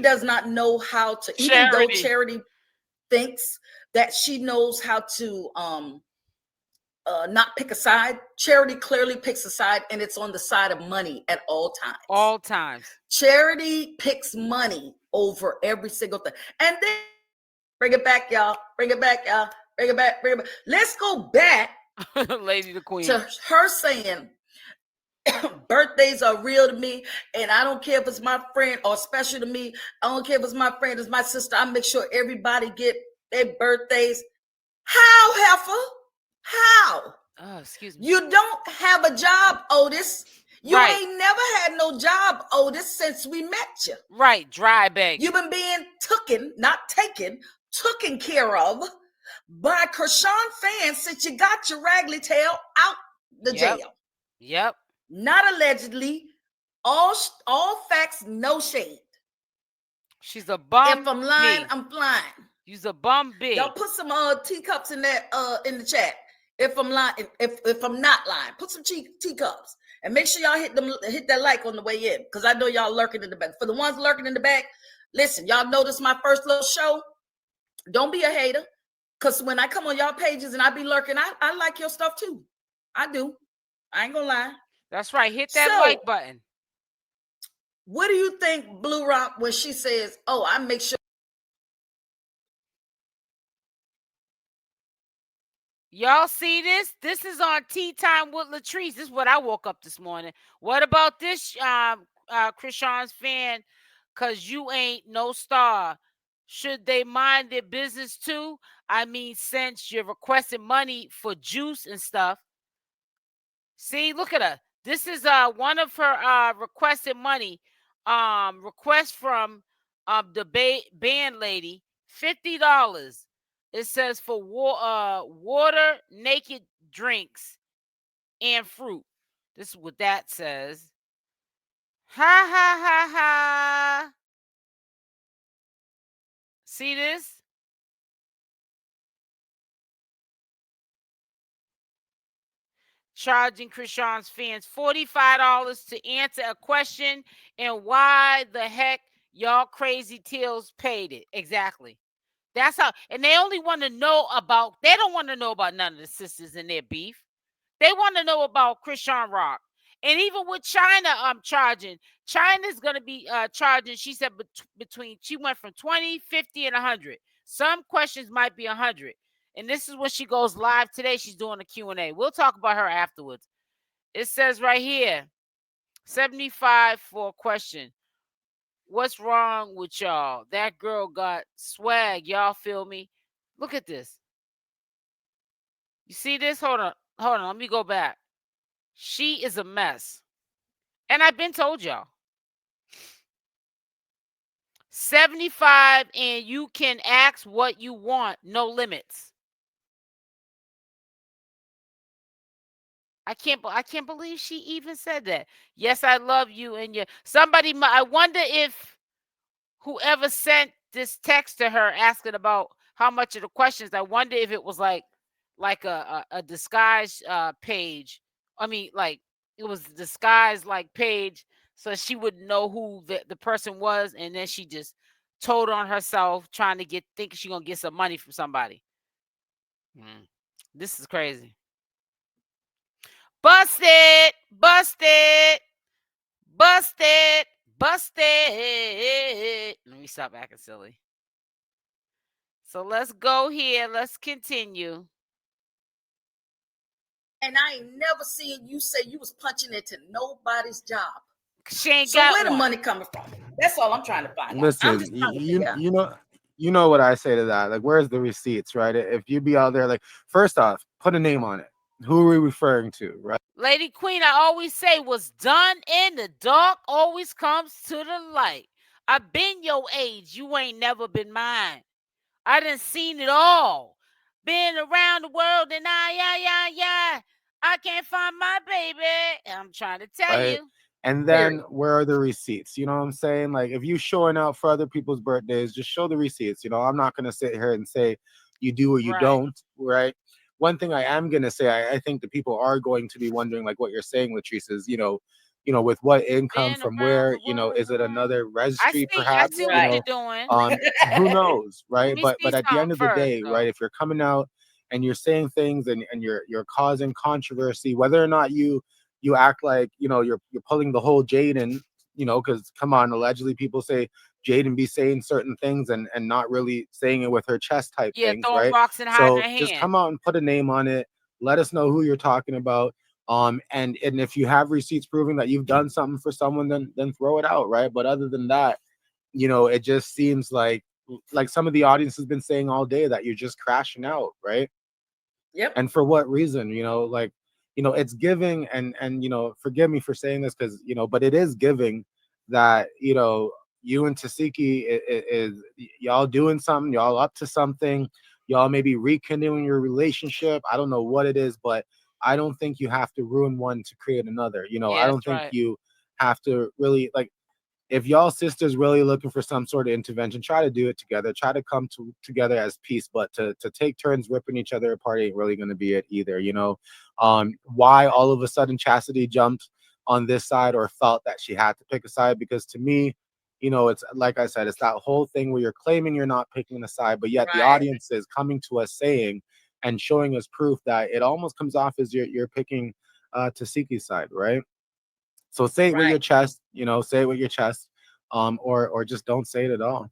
Charity does not know how to, even though Charity thinks that she knows how to not pick a side. Charity clearly picks a side, and it's on the side of money at all times. All times. Charity picks money over every single thing. And then bring it back, y'all. Bring it back, y'all. Bring it back. Bring it back. Let's go back, Lady the Queen, to her saying birthdays are real to me, and I don't care if it's my friend or special to me. I don't care if it's my friend, it's my sister. I make sure everybody get their birthdays. How, heifer? How? Oh, excuse me. You don't have a job, Otis. You ain't never had no job, Otis, since we met you. Right, dry bag. You've been being not taken care of by Chrisean fans since you got your raggedy tail out the jail. Yep. Not allegedly. All facts, no shade. She's a bum. If I'm lying, I'm flying. You's a bum bitch. Y'all put some teacups in that in the chat. If I'm lying, if I'm not lying, put some teacups and make sure y'all hit that like on the way in, because I know y'all lurking in the back. For the ones lurking in the back, listen, y'all know this is my first little show. Don't be a hater, because when I come on y'all pages and I be lurking, I like your stuff too. I do. I ain't gonna lie. That's right. Hit that like button. What do you think, Blue Rock, when she says, "Oh, I make sure"? Y'all see this? This is on Tea Time with Latrice. This is what I woke up this morning. What about this, Chrisean's fan? Because you ain't no star. Should they mind their business too? I mean, since you're requesting money for juice and stuff. See, look at her. This is one of her requested money. Request from the band lady, $50. It says for water, naked drinks, and fruit. This is what that says. Ha ha ha ha. See this? Charging Chrisean's fans $45 to answer a question, and why the heck y'all crazy tails paid it. Exactly. That's how, and they only want to know about, they don't want to know about none of the sisters in their beef. They want to know about Chriseanrock. And even with China charging, China's going to be charging, she said, she went from 20, 50, and 100. Some questions might be 100. And this is when she goes live today. She's doing a Q&A. We'll talk about her afterwards. It says right here, 75 for a question. What's wrong with y'all? That girl got swag. Y'all feel me? Look at this. You see this? Hold on. Let me go back. She is a mess. And I've been told y'all. 75, and you can ask what you want. No limits. I can't believe she even said that. Yes, I love you, and somebody. I wonder if whoever sent this text to her asking about how much of the questions. I wonder if it was like a disguised page. I mean, like it was a disguised like page, so she wouldn't know who the person was, and then she just told on herself, trying to think she's gonna get some money from somebody. This is crazy. Busted. Let me stop acting silly. So let's go here. Let's continue. And I ain't never seen you say you was punching into nobody's job. She ain't so got where one. the money coming from? That's all I'm trying to find out. Listen, you know what I say to that. Like, where's the receipts, right? If you be out there, like, first off, put a name on it. Who are we referring to, right? Lady Queen, I always say, what's done in the dark always comes to the light. I've been your age. You ain't never been mine. I done seen it all. Been around the world, and I can't find my baby. I'm trying to tell you. And then where are the receipts? You know what I'm saying? Like, if you showing out for other people's birthdays, just show the receipts. You know, I'm not going to sit here and say you do or you don't, right? One thing I am going to say, I think the people are going to be wondering, like what you're saying, Latrice, is, you know, you know, with what income, Been from around where, the you know, world. is it another I registry see. I perhaps, see you what Right. you're know, doing. who knows, Let right? me But see at the something end of the first, day, right, though. if you're coming out and you're saying things and you're causing controversy, whether or not you act like, you know, you're pulling the whole Jaden, you know, because come on, allegedly people say Jaden be saying certain things and not really saying it with her chest type Yeah, things, throwing right? rocks and hiding So her just hand. come out and put a name on it. Let us know who you're talking about. And if you have receipts proving that you've done something for someone, then throw it out, right? But other than that, you know, it just seems like some of the audience has been saying all day that you're just crashing out, right? Yep. And for what reason? You know, like, you know, it's giving, and you know, forgive me for saying this, because, you know, but it is giving that, you know, you and Tasiki is y'all doing something, y'all up to something, y'all maybe rekindling your relationship. I don't know what it is, but I don't think you have to ruin one to create another. You know, I Yeah, don't that's think right. you have to really, like, if y'all sisters really looking for some sort of intervention, try to do it together. Try to come together as peace. But to take turns ripping each other apart ain't really going to be it either. You know, why all of a sudden Chasity jumped on this side or felt that she had to pick a side? Because to me, you know, it's like I said, it's that whole thing where you're claiming you're not picking a side, but yet the Right. audience is coming to us saying and showing us proof that it almost comes off as you're picking Tasiki's side, right? So say it with Right. your chest, you know, say it with your chest, or just don't say it at all.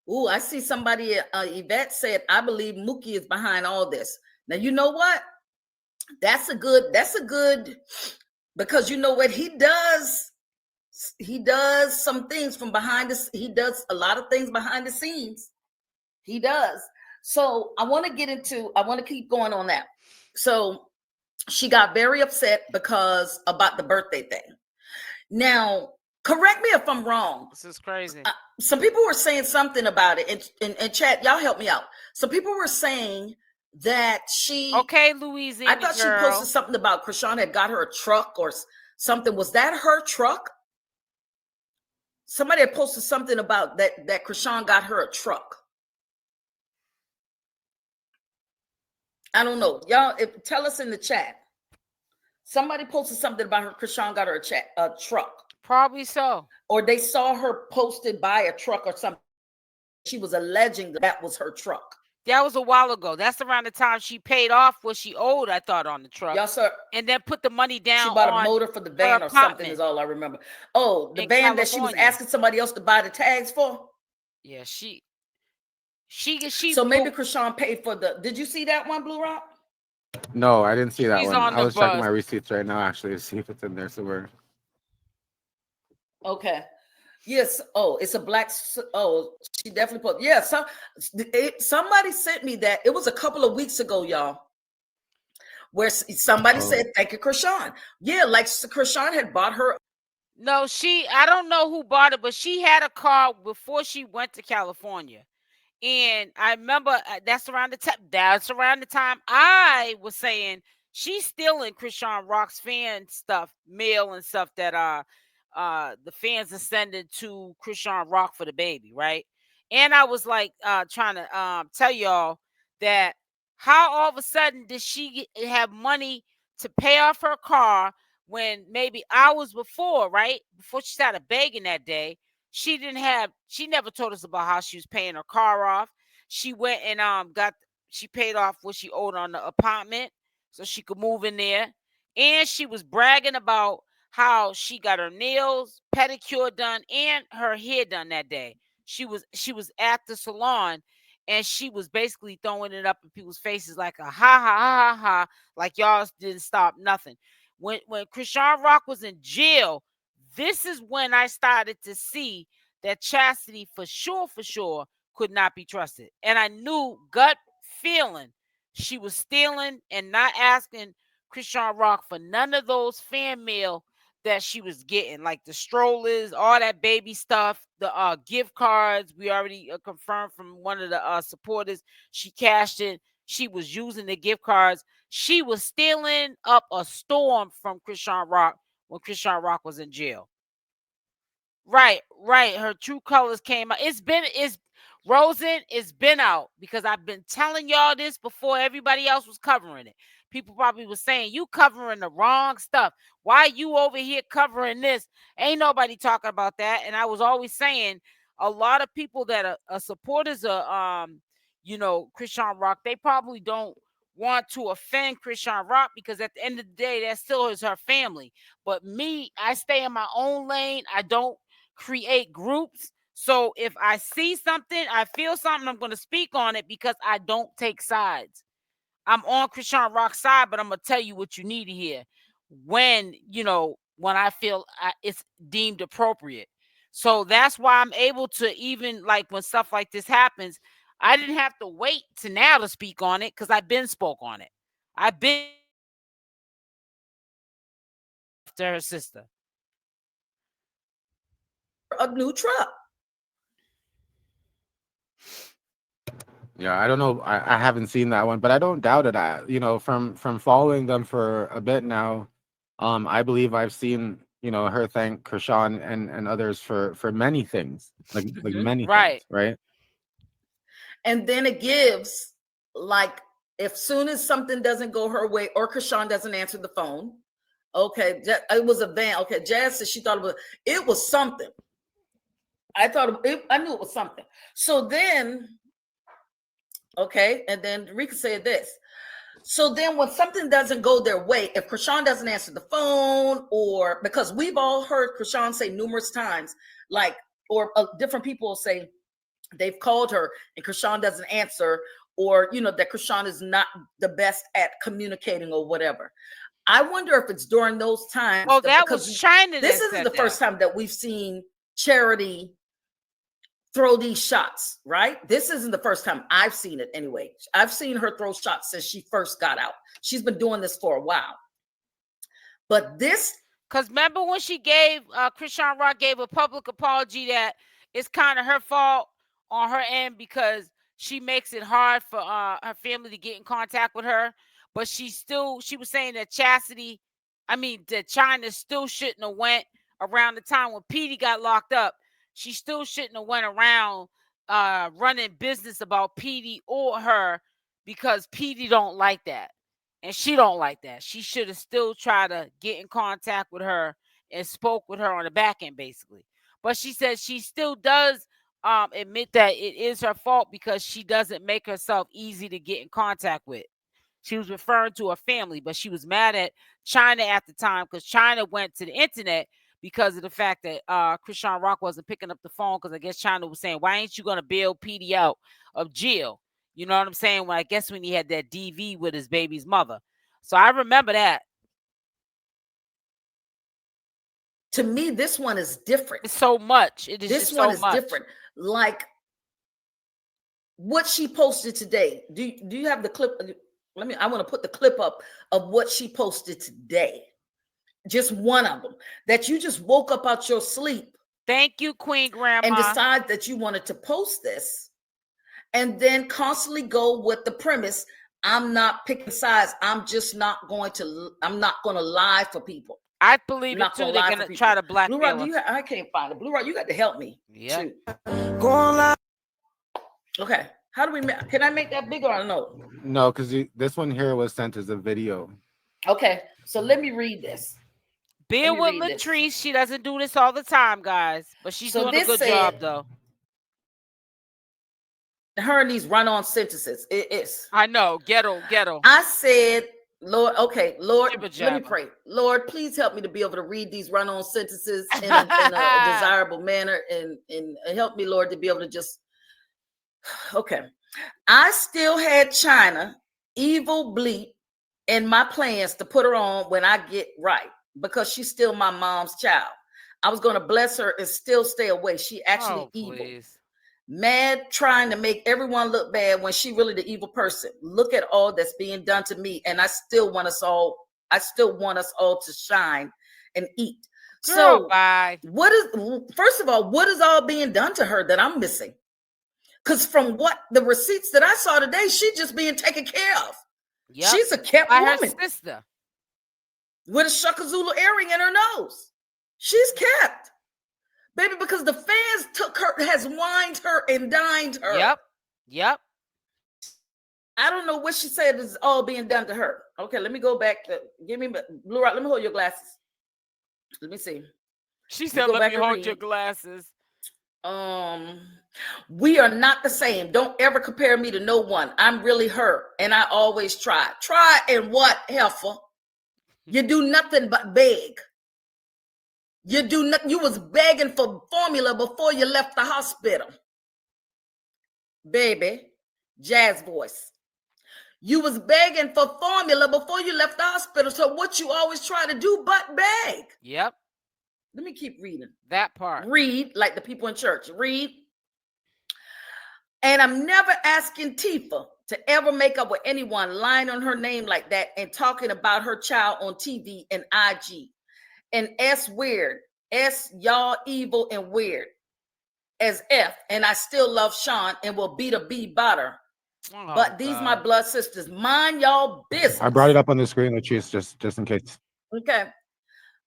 Ooh, I see somebody, Yvette said, I believe Mookie is behind all this. Now, you know what? That's a good, because you know what he does? He does some things from behind this. He does a lot of things behind the scenes. He does. So I want to keep going on that. So she got very upset because about the birthday thing. Now, correct me if I'm wrong. This is crazy. Some people were saying something about it in chat. Y'all help me out. Some people were saying that Okay, Louisiana I thought she girl. posted something about Chrisean had got her a truck or something. Was that her truck? Somebody had posted something about that Chrisean got her a truck. I don't know. Y'all tell us in the chat. Somebody posted something about her. Chrisean got her a truck. Probably so. Or they saw her posted by a truck or something. She was alleging that was her truck. That was a while ago. That's around the time she paid off what she owed, I thought, on the truck. Y'all saw, and then put the money down. She bought on a motor for the van or something is all I remember. Oh, the van that she was asking somebody else to buy the tags for? Yeah, she So maybe Chrisean paid for the, did you see that one, Blue Rock? No, I didn't see that one. on I the was checking bus. my receipts right now, actually, to see if it's in there somewhere. Okay. Yes. Oh, it's a black. Oh, she definitely put. Yeah. Somebody sent me that. It was a couple of weeks ago, y'all, where somebody said, "Thank you, Chrisean." Yeah, like Chrisean had bought her. No, I don't know who bought it, but she had a car before she went to California. And I remember that's around the time I was saying she's stealing Chriseanrock's fan stuff, mail and stuff that the fans are sending to Chriseanrock for the baby, right? And I was like trying to tell y'all that how all of a sudden did she have money to pay off her car when maybe hours before, right? Before she started begging that day, she never told us about how she was paying her car off. She went and she paid off what she owed on the apartment so she could move in there. And she was bragging about how she got her nails, pedicure done, and her hair done that day. She was at the salon, and she was basically throwing it up in people's faces like a ha ha ha ha ha, like y'all didn't stop nothing. When Chriseanrock was in jail, this is when I started to see that Chasity for sure could not be trusted. And I knew gut feeling she was stealing and not asking Chriseanrock for none of those fan mail that she was getting, like the strollers, all that baby stuff, the gift cards. We already confirmed from one of the supporters she cashed in. She was using the gift cards. She was stealing up a storm from Chriseanrock when Chriseanrock was in jail. Right. Her true colors came out. Rosen, it's been out because I've been telling y'all this before everybody else was covering it. people probably was saying, you covering the wrong stuff. Why you over here covering this? Ain't nobody talking about that. And I was always saying, a lot of people that are supporters of you know, Chriseanrock, they probably don't want to offend Chriseanrock, because at the end of the day, that still is her family. But me, I stay in my own lane. I don't create groups. So if I see something, I feel something, I'm going to speak on it, because I don't take sides. I'm on Chriseanrock's side, but I'm going to tell you what you need to hear when, you know, when I feel it's deemed appropriate. So that's why I'm able to, even like when stuff like this happens, I didn't have to wait to now to speak on it, because I've been spoke on it. I've been to her sister. A new truck. Yeah, I don't know. I haven't seen that one, but I don't doubt it. You know, from following them for a bit now, I believe I've seen, you know, her thank Chrisean and others for many things, like many things, right? And then it gives, like, if soon as something doesn't go her way or Chrisean doesn't answer the phone, okay, it was a van. Okay, Jazz said she thought it was something. I knew it was something. So then, okay, and then Rika said this. So then when something doesn't go their way, if Chrisean doesn't answer the phone, or because we've all heard Chrisean say numerous times, like, or different people will say they've called her and Chrisean doesn't answer, or, you know, that Chrisean is not the best at communicating or whatever. I wonder if it's during those times. Oh, that was China. This isn't the first time that we've seen Chasity throw these shots, right? This isn't the first time I've seen it anyway. I've seen her throw shots since she first got out. She's been doing this for a while. But this... Because remember when she gave, Chriseanrock gave a public apology that it's kind of her fault on her end, because she makes it hard for her family to get in contact with her. But she was saying that that China still shouldn't have went around the time when Petey got locked up. She still shouldn't have went around running business about Petey or her, because Petey don't like that. And she don't like that. She should have still tried to get in contact with her and spoke with her on the back end, basically. But she said she still does admit that it is her fault, because she doesn't make herself easy to get in contact with. She was referring to her family, but she was mad at China at the time, because China went to the internet because of the fact that Chriseanrock wasn't picking up the phone, because I guess China was saying, why ain't you going to bail Petey out of jail? You know what I'm saying? Well, I guess when he had that DV with his baby's mother. So I remember that. To me, this one is different. It's so much. It is this just one so is much. different. Like what she posted today. Do you have the clip? I want to put the clip up of what she posted today. Just one of them that you just woke up out your sleep. Thank you, Queen Grandma. And decide that you wanted to post this, and then constantly go with the premise, I'm not picking sides. I'm not going to lie for people. I believe it too. They're going to try to blackmail us. I can't find it. Blue Rock, you got to help me. Yeah. Okay. How do we can I make that bigger or no? No, because this one here was sent as a video. Okay. So let me read this. Being with Latrice, she doesn't do this all the time, guys. But she's doing a good job, though. Her and these run-on sentences. It is. I know. Ghetto. I said, Lord, okay, Lord, let me pray. Lord, please help me to be able to read these run-on sentences in a desirable manner, and help me, Lord, to be able to just... Okay. I still had China, evil bleep, in my plans to put her on when I get right, because she's still my mom's child. I was going to bless her and still stay away. She actually evil. Please. Mad, trying to make everyone look bad when she really the evil person. Look at all that's being done to me, and I still want us all to shine and eat. Girl, so bye. First of all, what is all being done to her that I'm missing? Because from what the receipts that I saw today, she's just being taken care of. Yep. She's a kept by woman. Her sister. With a Shaka-Zulu earring in her nose. She's kept. Baby, because the fans has wined her and dined her. Yep. I don't know what she said is all being done to her. Okay, let me go back to give me Blue Rock. Let me hold your glasses. Let me see. She said, "Let me hold your glasses." We are not the same. Don't ever compare me to no one. I'm really her, and I always try. Try and what, heifer? You do nothing but beg. You do not. You was begging for formula before you left the hospital, baby. Jazz voice. You was begging for formula before you left the hospital. So what you always try to do but beg. Yep. Let me keep reading. That part. Read like the people in church. Read. And I'm never asking Tifa to ever make up with anyone lying on her name like that and talking about her child on TV and IG. And S weird. S y'all evil and weird. As F. And I still love Sean and will beat a B butter. Oh, but these God. My blood sisters. Mind y'all business. I brought it up on the screen, Latrice, just in case. Okay.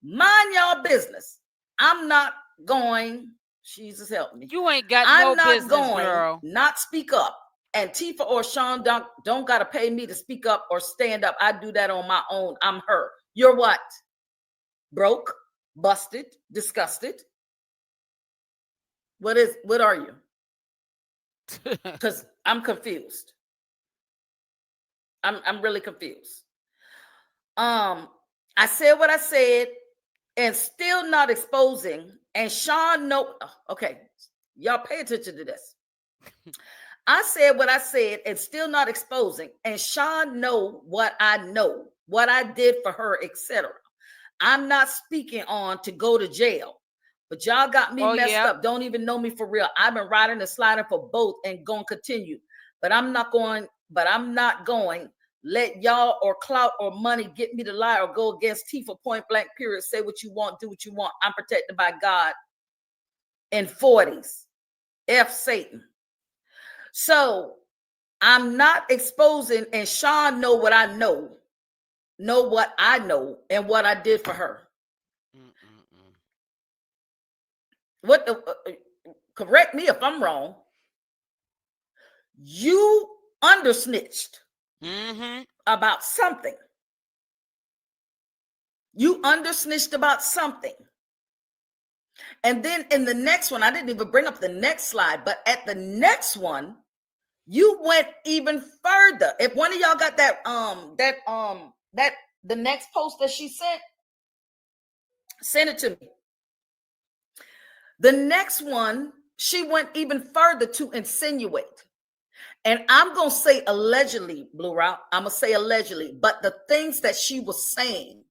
Mind y'all business. I'm not going. Jesus help me. You ain't got no business, girl. Not speak up. And Tifa or Sean don't gotta pay me to speak up or stand up. I do that on my own. I'm her. You're what? Broke, busted, disgusted. What are you? Because I'm confused. I'm really confused. I said what I said and still not exposing. And Sean, no, okay, y'all pay attention to this. I said what I said and still not exposing. And Sean know what I know, what I did for her, etc. I'm not speaking on to go to jail, but y'all got me messed up. Don't even know me for real. I've been riding and sliding for both and gonna continue. But I'm not going. Let y'all or clout or money get me to lie or go against Tifa point blank period. Say what you want, do what you want. I'm protected by God. In 40s. F Satan. So I'm not exposing, and Sean know what I know what I know and what I did for her. What the correct me if I'm wrong. You undersnitched. About something. You undersnitched about something. And then in the next one, I didn't even bring up the next slide, but at the next one, you went even further. If one of y'all got the next post that she send it to me. The next one, she went even further to insinuate. And I'm going to say allegedly, Blue Route. I'm going to say allegedly. But the things that she was saying,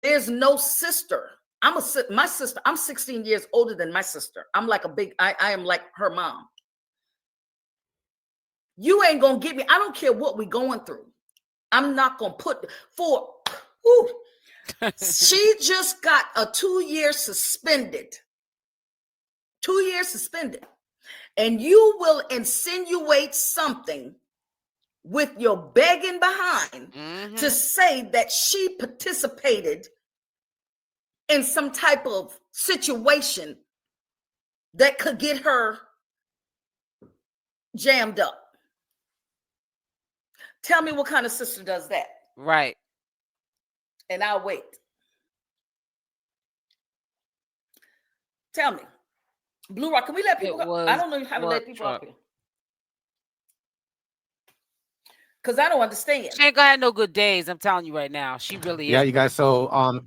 there's no sister. My sister, I'm 16 years older than my sister. I'm like I am like her mom. You ain't going to get me. I don't care what we're going through. I'm not going to put for. She just got a 2-year suspended. 2 years suspended. And you will insinuate something with your begging behind to say that she participated in some type of situation that could get her jammed up. Tell me what kind of sister does that. Right. And I'll wait. Tell me. Blue Rock, can we let people go? I don't know how to let people up here. Because I don't understand. She ain't gonna have no good days. I'm telling you right now. She really is. Yeah, you guys. So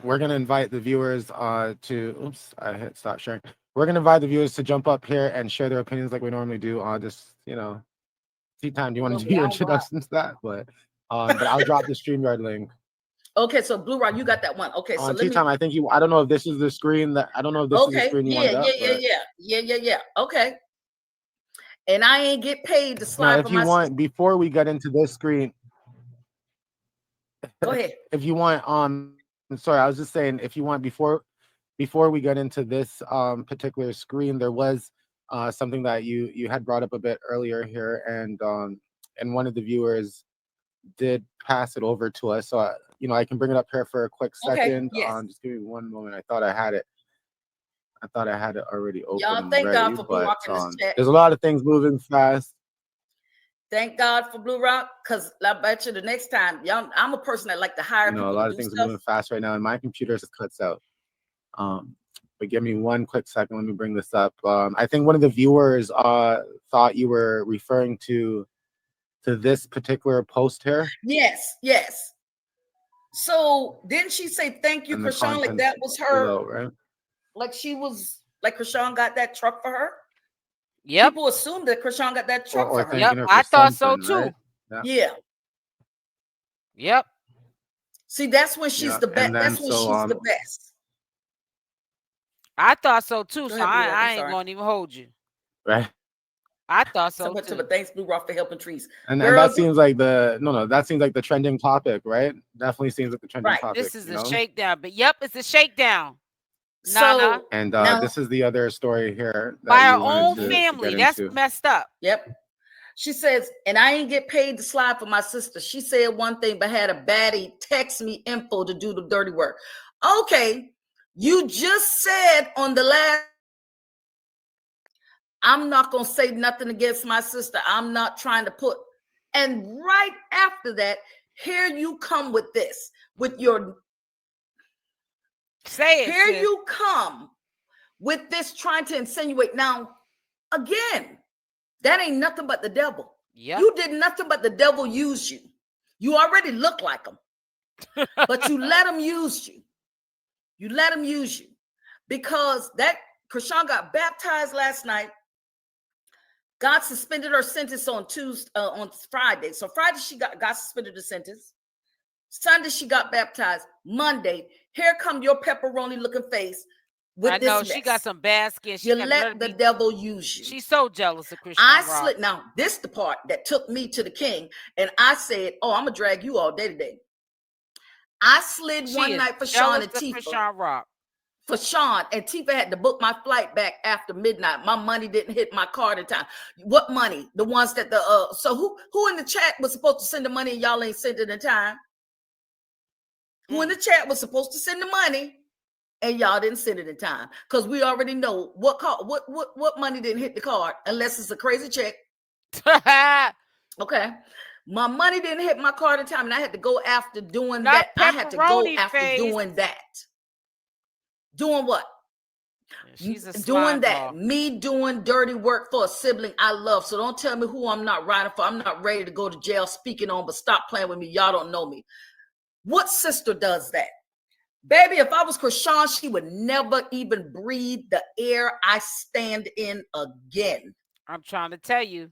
we're gonna invite the viewers to oops, I hit stop sharing. We're gonna invite the viewers to jump up here and share their opinions like we normally do. Just tea time. Do you want to do your introduction to that? But I'll drop the StreamYard link. Okay, so Blue Rock, you got that one. Okay, so tea time. I think I don't know if this is the screen that I don't know if this is the screen you wanted up. Yeah. Okay. And I ain't get paid to slide. No, if you want, before we get into this screen, go ahead. If you want, sorry, I was just saying, if you want, before we get into this particular screen, there was something that you had brought up a bit earlier here, and one of the viewers did pass it over to us. So I can bring it up here for a quick second. Okay, yes. Just give me one moment. I thought I had it already open. Y'all thank God for Blue Rock in this chat. There's a lot of things moving fast. Thank God for Blue Rock, because I bet you the next time, y'all, I'm a person that like to hire people a lot to of do things are stuff. moving fast right now, and my computer just cuts out. But give me one quick second. Let me bring this up. I think one of the viewers thought you were referring to this particular post here. Yes, yes. So didn't she say thank you, And the Chrisean? Like contents that was her, below, right? like she was like Chrisean got that truck for her. Yep. People assumed that Chrisean got that truck Or for her. thanking Yep. her for I thought so something, too. right? Yeah. Yeah. Yep. See, that's when she's Yeah, the best. and then That's when she's the best. I thought so too. Go So ahead, Blue Rock. I'm I ain't sorry. gonna even hold you. right. I thought so Someone too. to thanks Blue Rock for helping trees. And Girl, that seems like that seems like the trending topic, right? Definitely seems like the trending Right. topic. This is a shakedown, but yep, it's a shakedown. So And now, this is the other story here that by you our wanted own to family. get That's into. messed up. yep. She says, and I ain't get paid to slide for my sister. She said one thing, but had a baddie text me info to do the dirty work. Okay, you just said on the last, I'm not gonna say nothing against my sister. I'm not trying to put, and right after that, here you come with this, with your Say it. here sis. you come with this trying to insinuate. Now, again, that ain't nothing but the devil. Yep. You did nothing but the devil use you. You already look like him, but you let him use you. You let him use you because that Chrisean got baptized last night. God suspended her sentence on Friday. So Friday she got suspended the sentence. Sunday she got baptized. Monday, here come your pepperoni looking face. With I know this she mess. got some bad skin. She You let the devil use you. She's so jealous of Chriseanrock. I slid. Now, this the part that took me to the king, and I said, "Oh, I'm gonna drag you all day today." I slid one night for Sean and Tifa. Chriseanrock. For Sean and Tifa had to book my flight back after midnight. My money didn't hit my card in time. What money? The ones that so who in the chat was supposed to send the money and y'all ain't sent it in time? Who in the chat was supposed to send the money and y'all didn't send it in time? Because we already know what money didn't hit the card unless it's a crazy check. Okay. My money didn't hit my card in time, and I had to go after doing that. I had to go after doing that. Doing what? She's a doing that. ball. Me doing dirty work for a sibling I love. So don't tell me who I'm not riding for. I'm not ready to go to jail speaking on, but stop playing with me. Y'all don't know me. What sister does that? Baby, if I was Chrisean, she would never even breathe the air I stand in again. I'm trying to tell you.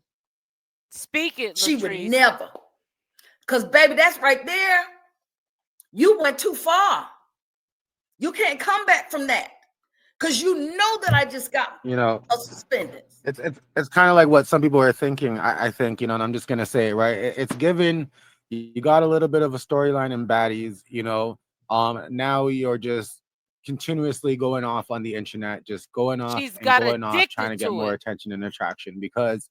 Speak it, She Latrice. would never. Because, baby, that's right there. You went too far. You can't come back from that. Because you know that I just got a suspended. It's kind of like what some people are thinking. I think, and I'm just gonna say it, right. It's given you got a little bit of a storyline in baddies, now you're just continuously going off on the internet, just going off going off, trying to get more attention and attraction. Because,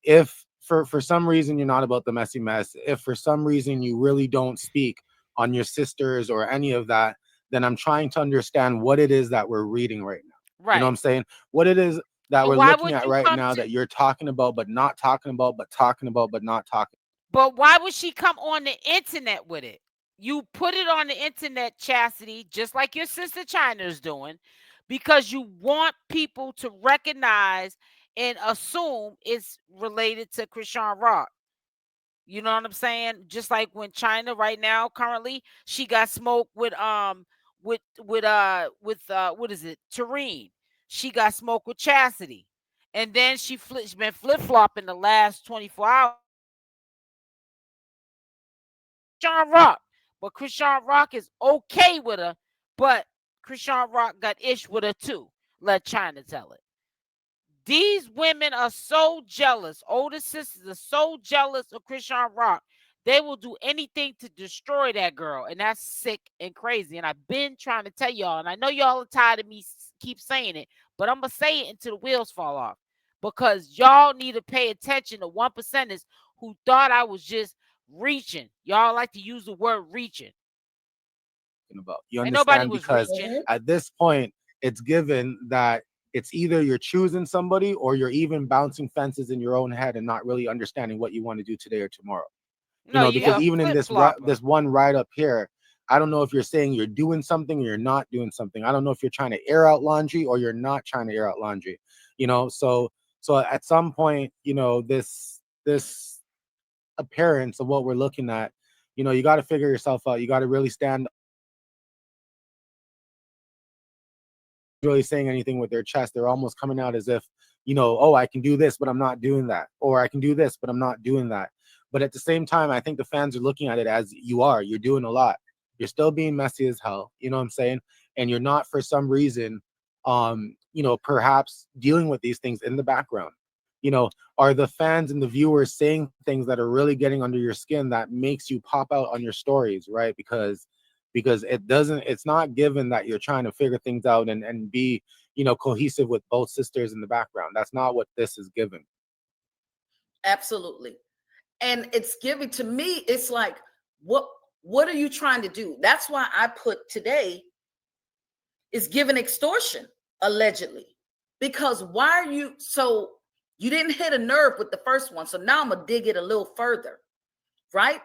if for some reason you're not about the messy mess, if for some reason you really don't speak on your sisters or any of that, then I'm trying to understand what it is that we're reading right now. Right. You know what I'm saying? What it is that we're looking at right now that you're talking about, but not talking about, but talking about, but not talking. But why would she come on the internet with it? You put it on the internet, Chasity, just like your sister China is doing, because you want people to recognize and assume it's related to Chriseanrock. You know what I'm saying? Just like when China right now, currently, she got smoked with what is it? Terine. She got smoked with Chasity. And then she's been flip-flopping the last 24 hours. Chriseanrock. But Chriseanrock is okay with her, but Chriseanrock got ish with her too. Let China tell it. These women are so jealous. Older sisters are so jealous of Chriseanrock. They will do anything to destroy that girl. And that's sick and crazy. And I've been trying to tell y'all, and I know y'all are tired of me keep saying it, but I'm going to say it until the wheels fall off. Because y'all need to pay attention to 1%ers who thought I was just reaching. Y'all like to use the word reaching. You understand? Because reaching. At this point, it's given that it's either you're choosing somebody or you're even bouncing fences in your own head and not really understanding what you want to do today or tomorrow. You know, because even in this one write up here, I don't know if you're saying you're doing something or you're not doing something. I don't know if you're trying to air out laundry or you're not trying to air out laundry. You know, so at some point, you know, this appearance of what we're looking at, you know, you got to figure yourself out. You got to really stand really saying anything with their chest. They're almost coming out as if, you know, oh, I can do this, but I'm not doing that, or I can do this, but I'm not doing that. But at the same time, I think the fans are looking at it as you're doing a lot. You're still being messy as hell, you know what I'm saying? And you're not, for some reason, you know, perhaps dealing with these things in the background. You know, are the fans and the viewers saying things that are really getting under your skin that makes you pop out on your stories, right? Because it's not given that you're trying to figure things out and be, you know, cohesive with both sisters in the background. That's not what this is given. Absolutely. And it's giving, to me, it's like, what are you trying to do? That's why I put today is giving extortion, allegedly. Because why are you, so you didn't hit a nerve with the first one. So now I'm gonna dig it a little further, right?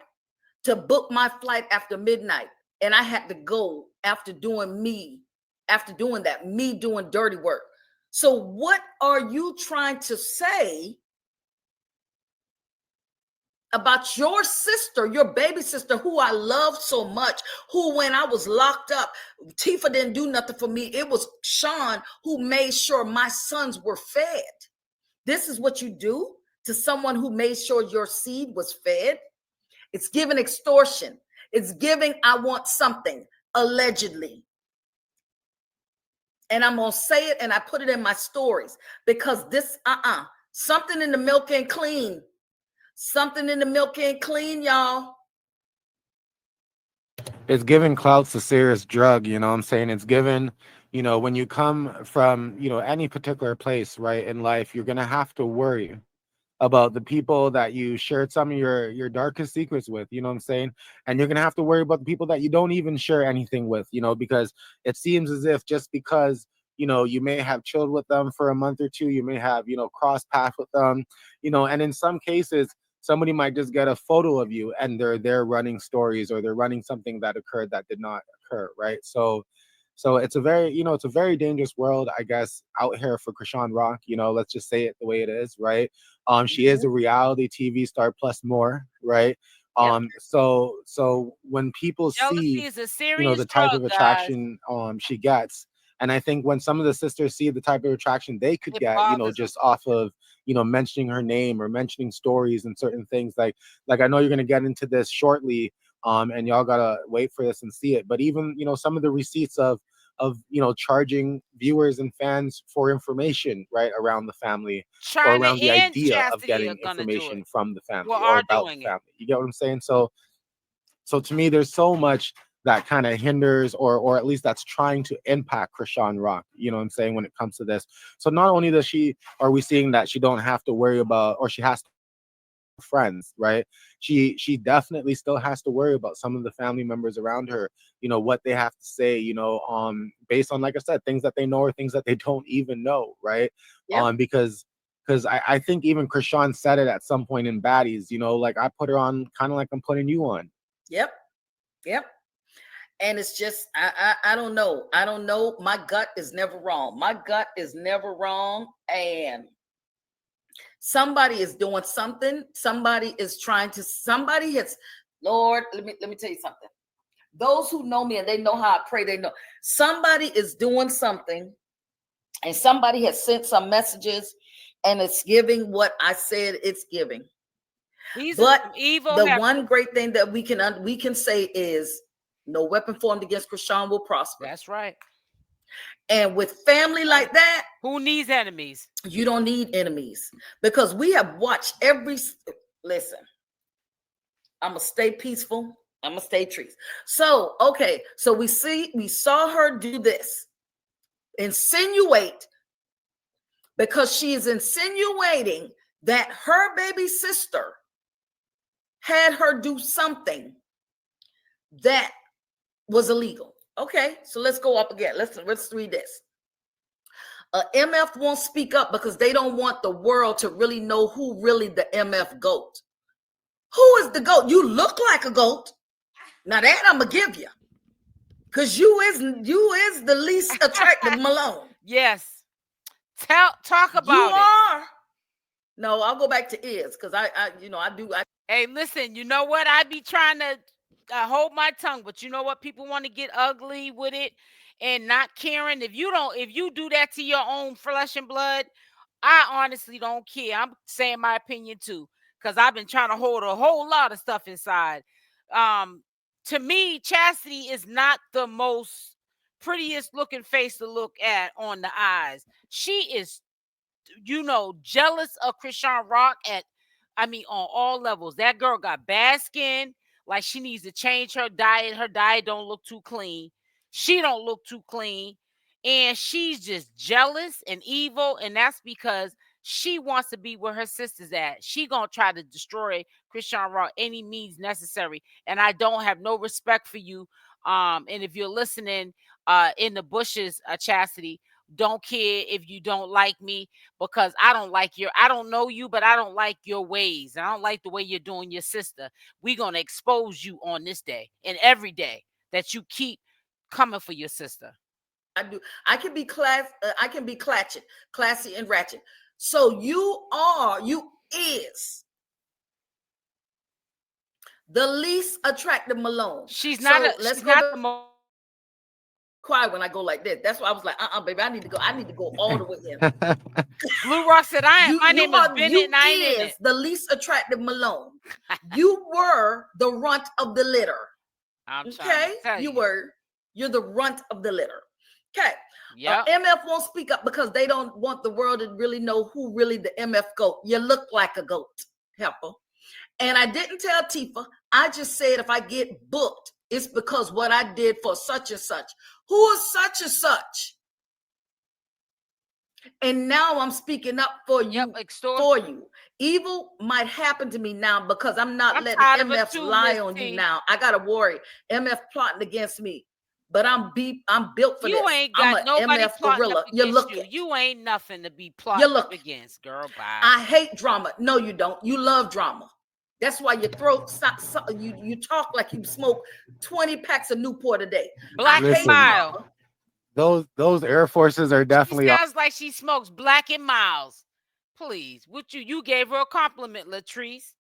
To book my flight after midnight. And I had to go after doing that, me doing dirty work. So what are you trying to say about your sister, your baby sister, who I love so much, who when I was locked up, Tifa didn't do nothing for me. It was Sean who made sure my sons were fed. This is what you do to someone who made sure your seed was fed. It's giving extortion. It's giving, I want something, allegedly. And I'm going to say it, and I put it in my stories, because this, something in the milk ain't clean. Something in the milk ain't clean, y'all. It's giving clout's a serious drug, you know what I'm saying? It's given, you know, when you come from, you know, any particular place, right, in life, you're going to have to worry about the people that you shared some of your darkest secrets with, you know what I'm saying? And you're going to have to worry about the people that you don't even share anything with, you know, because it seems as if just because, you know, you may have chilled with them for a month or two, you may have, you know, crossed paths with them, you know, and in some cases, somebody might just get a photo of you and they're running stories, or they're running something that occurred that did not occur, right? So it's a very, you know, it's a very dangerous world, I guess, out here for Chriseanrock. You know, let's just say it the way it is, right? She is a reality TV star plus more, right? So when people see, you know, the type of attraction she gets, and I think when some of the sisters see the type of attraction they could get, you know, just off of, you know, mentioning her name or mentioning stories and certain things, like I know you're going to get into this shortly, and y'all gotta wait for this and see it. But even, you know, some of the receipts of you know, charging viewers and fans for information, right, around the family, or around the idea of getting information from the family or about the family. You get what I'm saying? So to me, there's so much that kind of hinders, or at least that's trying to impact Chriseanrock, you know what I'm saying, when it comes to this. So not only are we seeing that she don't have to worry about, or she has to friends, right? She definitely still has to worry about some of the family members around her, you know, what they have to say, you know, based on, like I said, things that they know or things that they don't even know, right? Because I think even Chrisean said it at some point in Baddies, you know, like, I put her on kind of like I'm putting you on. Yep. And it's just, I don't know. My gut is never wrong. And somebody is doing something. Somebody has, Lord, let me tell you something. Those who know me and they know how I pray, they know somebody is doing something, and somebody has sent some messages, and it's giving what I said it's giving. But the one great thing that we can say is, no weapon formed against Chrisean will prosper. That's right. And with family like that, who needs enemies? You don't need enemies, because we have watched listen, I'm gonna stay peaceful. I'm gonna stay trees. So, okay. So we saw her do this, insinuate, because she is insinuating that her baby sister had her do something that was illegal. Okay, so let's go up again. Let's read this. MF won't speak up because they don't want the world to really know who really the MF goat. Who is the goat? You look like a goat. Now that I'm gonna give you, because you is the least attractive Malone. Yes. Talk about you it. are. No, I'll go back to is because I do. Hey, listen, you know what? I be trying to hold my tongue, but you know what? People want to get ugly with it and not caring. If you do that to your own flesh and blood, I honestly don't care. I'm saying my opinion too, because I've been trying to hold a whole lot of stuff inside. To me, Chasity is not the most prettiest looking face to look at on the eyes. She is, jealous of Chriseanrock on all levels. That girl got bad skin. Like, she needs to change her diet. Her diet don't look too clean. She don't look too clean. And she's just jealous and evil. And that's because she wants to be where her sister's at. She gonna try to destroy Chriseanrock any means necessary. And I don't have no respect for you. And if you're listening in the bushes, Chasity, don't care if you don't like me, because I don't know you, but I don't like your ways. I don't like the way you're doing your sister. We're going to expose you on this day and every day that you keep coming for your sister. I do. I can be classy and ratchet. So you is the least attractive Malone. She's not quiet when I go like this. That's why I was like, baby, I need to go all the way in. Blue Rock said, my name is Bennett and I ain't in it. The least attractive Malone. You were the runt of the litter. You're the runt of the litter. Okay. Yeah. MF won't speak up because they don't want the world to really know who really the MF goat. You look like a goat, helper. And I didn't tell Tifa. I just said if I get booked, it's because what I did for such and such. Who is such and such? And now I'm speaking up for you. For you. Evil might happen to me now because I'm not letting MF lie on you now. I gotta worry. MF plotting against me. But I'm built for this. You ain't got nobody MF gorilla. You look it. You ain't nothing to be plotting up against, girl. Bye. I hate drama. No, you don't. You love drama. That's why your throat you talk like you smoke 20 packs of Newport a day. Black and mild. Those Air Forces are definitely. She sounds like she smokes Black and Miles. Please, you gave her a compliment, Latrice.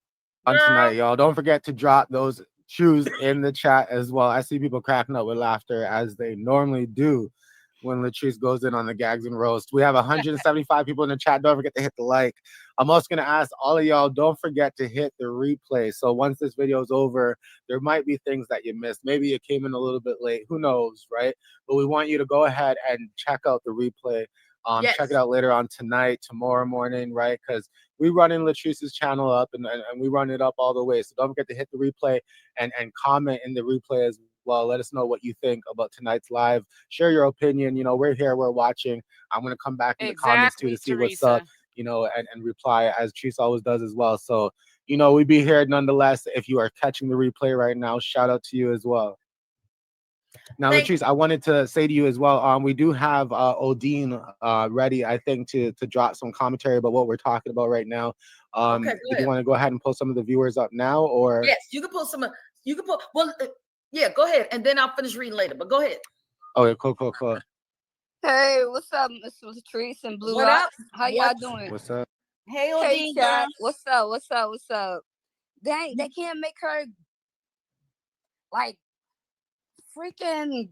On tonight, y'all. Don't forget to drop those shoes in the chat as well. I see people cracking up with laughter as they normally do when Latrice goes in on the gags and roast. We have 175 people in the chat. Don't forget to hit the like. I'm also going to ask all of y'all, don't forget to hit the replay. So once this video is over, there might be things that you missed. Maybe you came in a little bit late. Who knows, right? But we want you to go ahead and check out the replay. Yes. Check it out later on tonight, tomorrow morning, right? Because we run in Latrice's channel up and we run it up all the way. So don't forget to hit the replay and comment in the replay as well. Let us know what you think about tonight's live. Share your opinion. We're here, we're watching. I'm going to come back in the comments too to see what's up, and reply as Teresa always does as well. So, we be here nonetheless. If you are catching the replay right now, shout out to you as well. Now, Latrice, I wanted to say to you as well, we do have Eugene ready, I think, to drop some commentary about what we're talking about right now. Do you want to go ahead and pull some of the viewers up now, or? Yes, you can pull some. Yeah, go ahead, and then I'll finish reading later. But go ahead. Okay, cool. Hey, what's up, Miss Latrice and Blue Rock? How y'all doing? What's up? Hey, Eugene. What's up? They can't make her like freaking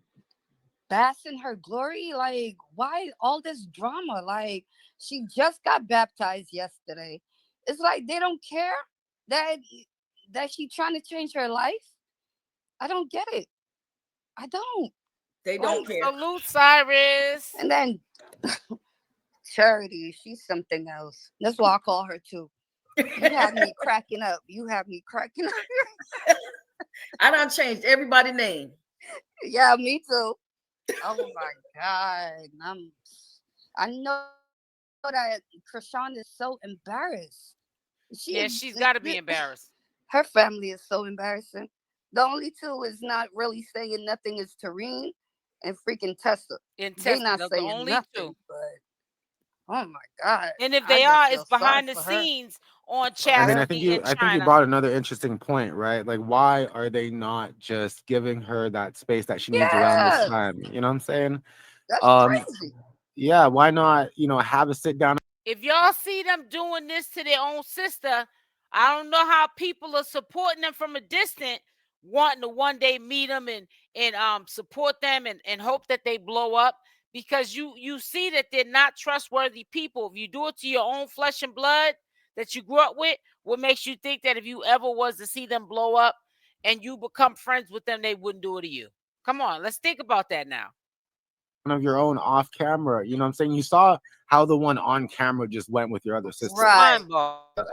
bask in her glory. Like, why all this drama? Like, she just got baptized yesterday. It's like they don't care that she trying to change her life. I don't get it. I don't. They don't care. Salute, Cyrus. And then Charity, she's something else. That's why I call her too. You have me cracking up. I done changed everybody's name. Yeah, me too. Oh my God. I know that Chrisean is so embarrassed. She's got to be embarrassed. Her family is so embarrassing. The only two is not really saying nothing is Tareen and freaking Tessa. They're not saying only nothing, two. but Oh my God. And if I they just are, feel it's behind sorry the for her. scenes on I mean, Chasity in I think you China. brought another interesting point, right? Like, why are they not just giving her that space that she needs around this Yes, time? You know what I'm saying? that's Um, crazy. yeah, why not, have a sit down? If y'all see them doing this to their own sister, I don't know how people are supporting them from a distance, wanting to one day meet them and support them and hope that they blow up, because you see that they're not trustworthy people. If you do it to your own flesh and blood that you grew up with, what makes you think that if you ever was to see them blow up and you become friends with them, they wouldn't do it to you? Come on, let's think about that now. Of your own off camera. You know what I'm saying? You saw how the one on camera just went with your other sister. Right.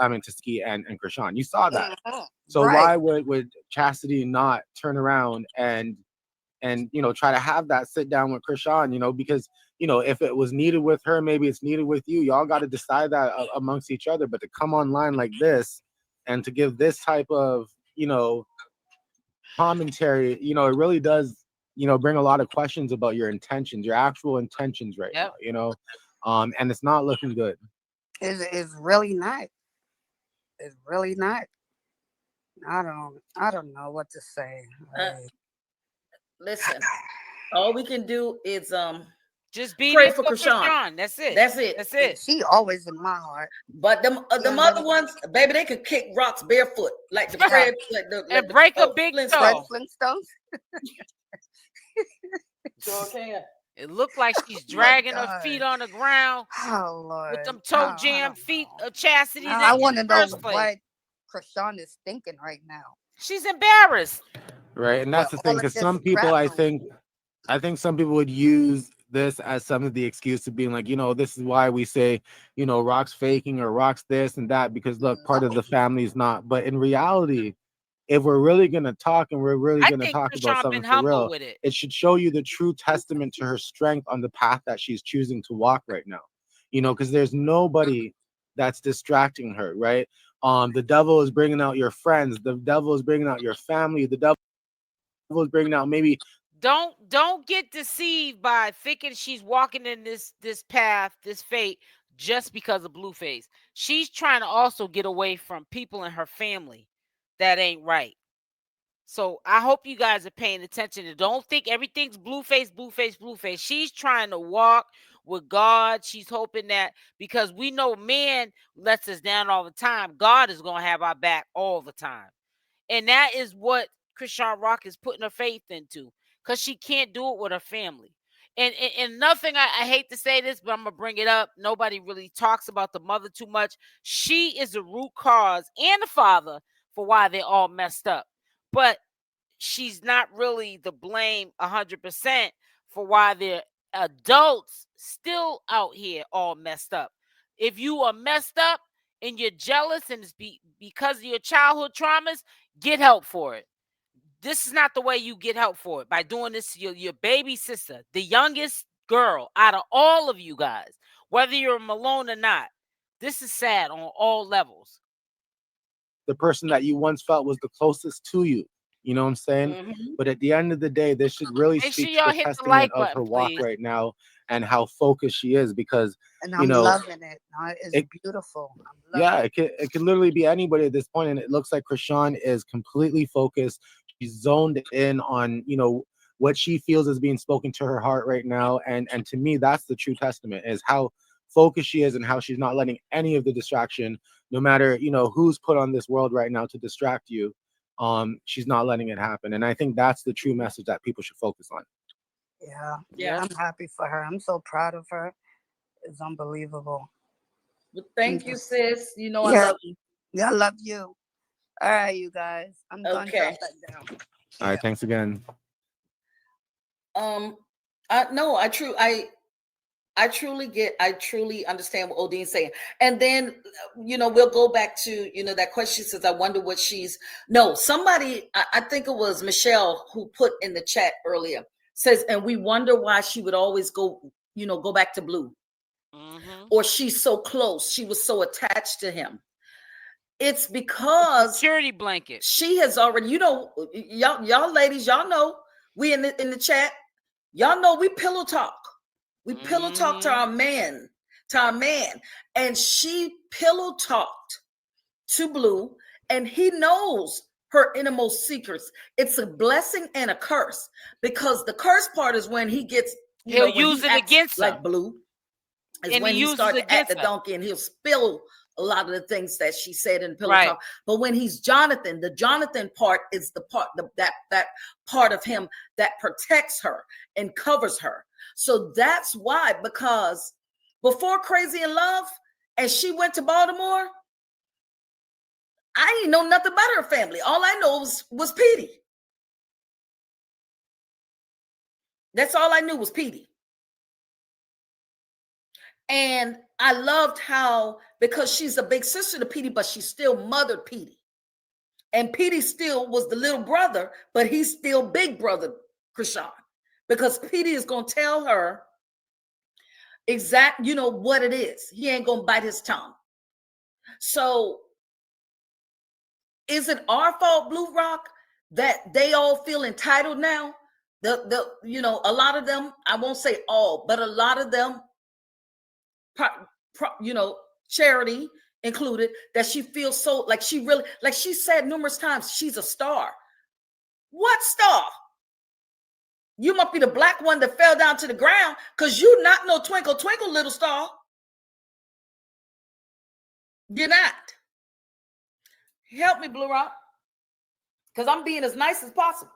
I mean, to Ski and Chrisean. You saw that. Mhm. So Right. why would Chasity not turn around and try to have that sit down with Chrisean? Because if it was needed with her, maybe it's needed with you. Y'all got to decide that amongst each other. But to come online like this and to give this type of commentary, it really does bring a lot of questions about your intentions, your actual intentions right Yep. now. And it's not looking good. It's really not. It's really not. I don't know what to say. Listen, all we can do is just be pray there for for Chrisean. Chrisean. That's it. That's it. That's it. She always in my heart. But them other ones, baby, they could kick rocks barefoot like the Fred, And break a big Flintstones. Fred toe. Flintstones. Sure can. It looked like she's Oh my dragging her God. feet on the ground Oh Lord. with them toe I jam don't feet know. of Chastity. I want to in the know first place. what Chrisean is thinking right now. She's embarrassed. Right. And that's the All thing, of because this some people, crap I on think some people would use this as some of the excuse to being like, this is why we say, Rock's faking or Rock's this and that, because look, part of the family is not. But in reality, if we're really going to talk and we're really I going to think talk about Chrisean something been for humble real, with it. it should show you the true testament to her strength on the path that she's choosing to walk right now. Because there's nobody that's distracting her, right? The devil is bringing out your friends. The devil is bringing out your family. The devil is bringing out maybe. Don't get deceived by thinking she's walking in this path, this fate, just because of Blueface. She's trying to also get away from people in her family that ain't right. So I hope you guys are paying attention and don't think everything's Blueface, Blueface, Blueface. She's trying to walk with God. She's hoping that, because we know man lets us down all the time, God is going to have our back all the time. And that is what Chriseanrock is putting her faith into, because she can't do it with her family. And nothing, I hate to say this, but I'm going to bring it up. Nobody really talks about the mother too much. She is the root cause, and the father, for why they're all messed up. But she's not really the blame 100% for why they're adults still out here all messed up. If you are messed up and you're jealous and it's because of your childhood traumas, get help for it. This is not the way you get help for it, by doing this to your baby sister, the youngest girl out of all of you guys, whether you're Malone or not. This is sad on all levels. The person that you once felt was the closest to you. You know what I'm saying? Mhm. But at the end of the day, this should really Make speak sure to y'all the hit the testament like of her button, walk please. right now and how focused she is, because and I'm loving it. It's beautiful. I'm loving it could literally be anybody at this point, and it looks like Chrisean is completely focused. She's zoned in on what she feels is being spoken to her heart right now, and to me, that's the true testament, is how focused she is and how she's not letting any of the distraction, no matter who's put on this world right now to distract you. She's not letting it happen, and I think that's the true message that people should focus on. Yeah, I'm happy for her. I'm so proud of her. It's unbelievable. Well, thank you, sis. I love you. Yeah, I love you. All right, you guys. I'm gonna drop Okay. that down. All right, thanks again. I truly understand what Odine's saying. And then, we'll go back to, that question says, I wonder what somebody, I think it was Michelle who put in the chat earlier, says, and we wonder why she would always go back to Blue. Mm-hmm. Or she's so close. She was so attached to him. It's because security blanket. She has already, y'all ladies, y'all know, we in the chat, y'all know we pillow talk. We pillow talk to our men. to our man. And she pillow talked to Blue, and he knows her innermost secrets. It's a blessing and a curse, because the curse part is when he gets, he'll when use he it acts against like her. Blue, is And when he he uses starts it to act against the her. donkey, and he'll spill a lot of the things that she said in pillow Right. talk. But when he's Jonathan, the Jonathan part is the part, that part of him that protects her and covers her. So that's why, because before Crazy in Love and she went to Baltimore, I didn't know nothing about her family. All I know was Petey. That's all I knew was Petey. And I loved how, because she's a big sister to Petey, but she still mothered Petey. And Petey still was the little brother, but he's still big brother Chrisean, because Petey is going to tell her exact, what it is. He ain't going to bite his tongue. So is it our fault, Blue Rock, that they all feel entitled now? A lot of them, I won't say all, but a lot of them, Charity included, that she feels so like she really, like she said numerous times, she's a star. What star? You must be the black one that fell down to the ground, because you not no twinkle, twinkle, little star. You're not. Help me, Blue Rock, because I'm being as nice as possible.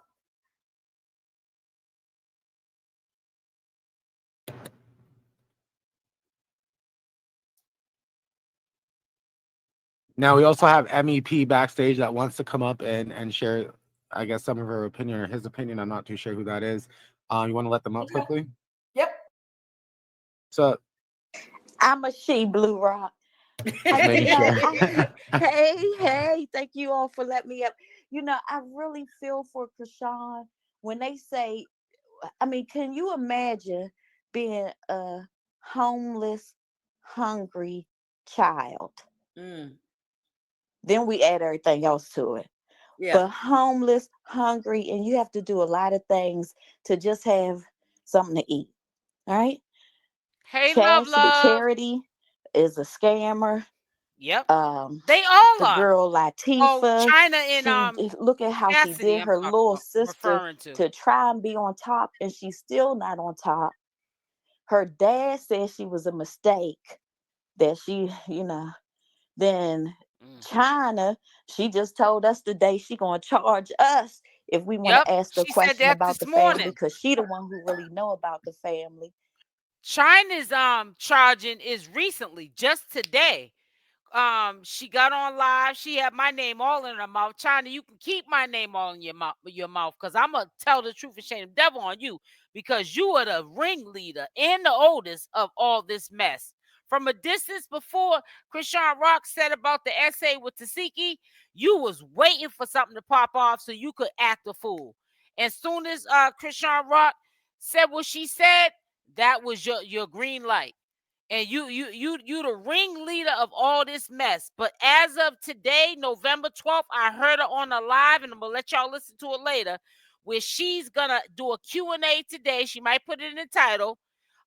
Now we also have MEP backstage that wants to come up and share, I guess, some of her opinion or his opinion. I'm not too sure who that is. You want to let them up quickly? Yep. So I'm a she, Blue Rock. making sure. Hey, thank you all for letting me up. I really feel for Chrisean when they say, I mean, can you imagine being a homeless, hungry child? Then we add everything else to it. Yeah. But homeless, hungry, and you have to do a lot of things to just have something to eat. All right? Hey, love. Charity is a scammer. Yep. They all the are. girl Latifah. Oh, China and look at how Chasity, she did her little sister to try and be on top, and she's still not on top. Her dad said she was a mistake, that she, then China, she just told us today she gonna charge us if we want to ask the question about the family, because she the one who really know about the family. China's charging is recently, just today. She got on live. She had my name all in her mouth. China, you can keep my name all in your mouth, because I'm gonna tell the truth and shame the devil on you, because you are the ringleader and the oldest of all this mess. From a distance, before Chriseanrock said about the essay with Tasiki, you was waiting for something to pop off so you could act a fool. As soon as Chriseanrock said what she said, that was your green light. And you the ringleader of all this mess. But as of today, November 12th, I heard her on a live, and I'm gonna let y'all listen to it later, where she's gonna do a Q&A today. She might put it in the title.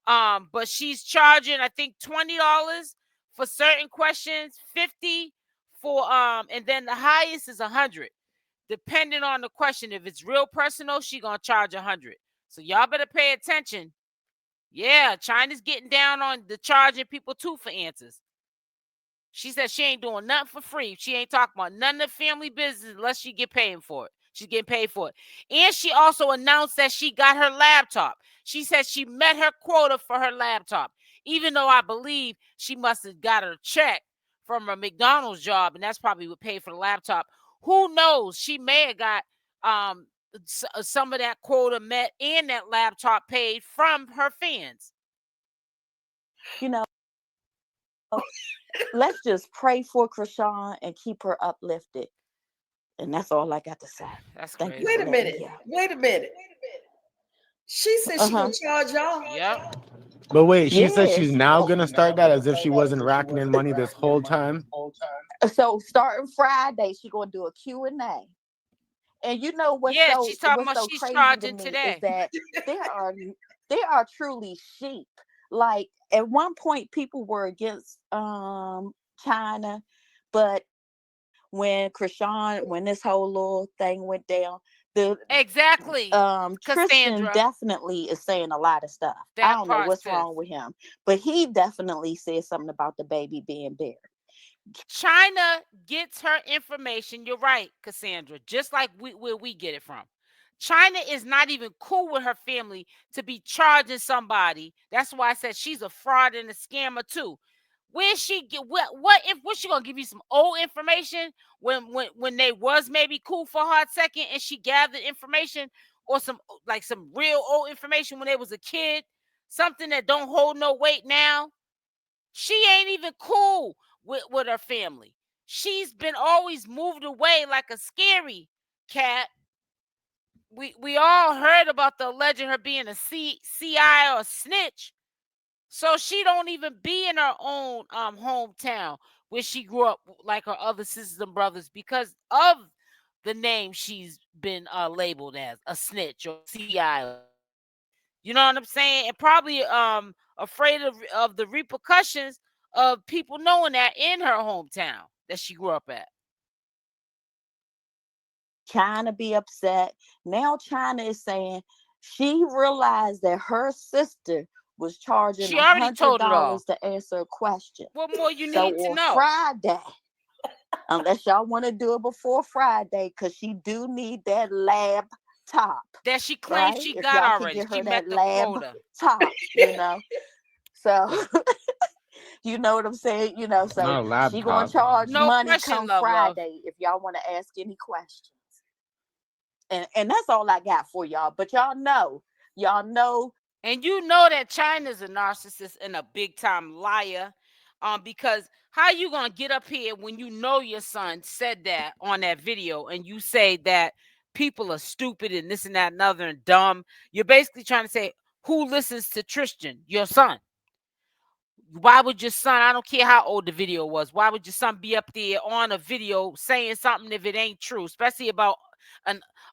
But she's charging, I think, $20 for certain questions, $50 for and then the highest is $100, depending on the question. If it's real personal, she gonna charge $100. So y'all better pay attention. Yeah, China's getting down on the charging people too for answers. She said she ain't doing nothing for free. She ain't talking about none of the family business unless she get paid for it. She's getting paid for it. And she also announced that she got her laptop. She said she met her quota for her laptop, even though I believe she must have got her check from her McDonald's job, and that's probably what paid for the laptop. Who knows? She may have got some of that quota met and that laptop paid from her fans. Let's just pray for Chrisean and keep her uplifted. And that's all I got to say. That's Thank crazy. you. Wait a minute. She said she gonna charge y'all. Yep. But wait, she said she's now gonna start that as if she wasn't racking in money this whole time. So starting Friday, she's gonna do a Q&A. And you know what's she's talking what's about so she's crazy charging to me today is that there are truly sheep Like at one point, people were against China, but when Chrisean, when this whole little thing went down, exactly Chrisean definitely is saying a lot of stuff. I don't know what's wrong with him, but he definitely said something about the baby being bare. China gets her information. You're right, Cassandra. Just like where we get it from. China is not even cool with her family to be charging somebody. That's why I said she's a fraud and a scammer too. Where she get what's she gonna give you some old information when they was maybe cool for a hot second and she gathered information, or some real old information when they was a kid, something that don't hold no weight now? She ain't even cool with her family. She's been always moved away like a scary cat. We all heard about the alleged her being a CI or a snitch. So she don't even be in her own hometown where she grew up like her other sisters and brothers because of the name she's been labeled as, a snitch or CI. You know what I'm saying? And probably afraid of the repercussions of people knowing that in her hometown that she grew up at. China be upset. Now China is saying she realized that her sister was charging $100 to answer a question. What more you need to know? Friday, unless y'all want to do it before Friday, because she do need that lab top that she claims she got already. She met the quota. Top, you know. So you know what I'm saying? You know, so she gonna charge money come Friday if y'all want to ask any questions. And that's all I got for y'all. But y'all know. And you know that China's a narcissist and a big time liar. Because how you gonna get up here when you know your son said that on that video and you say that people are stupid and this and that and other and dumb? You're basically trying to say, who listens to Tristan, your son? Why would your son, I don't care how old the video was, why would your son be up there on a video saying something if it ain't true, especially about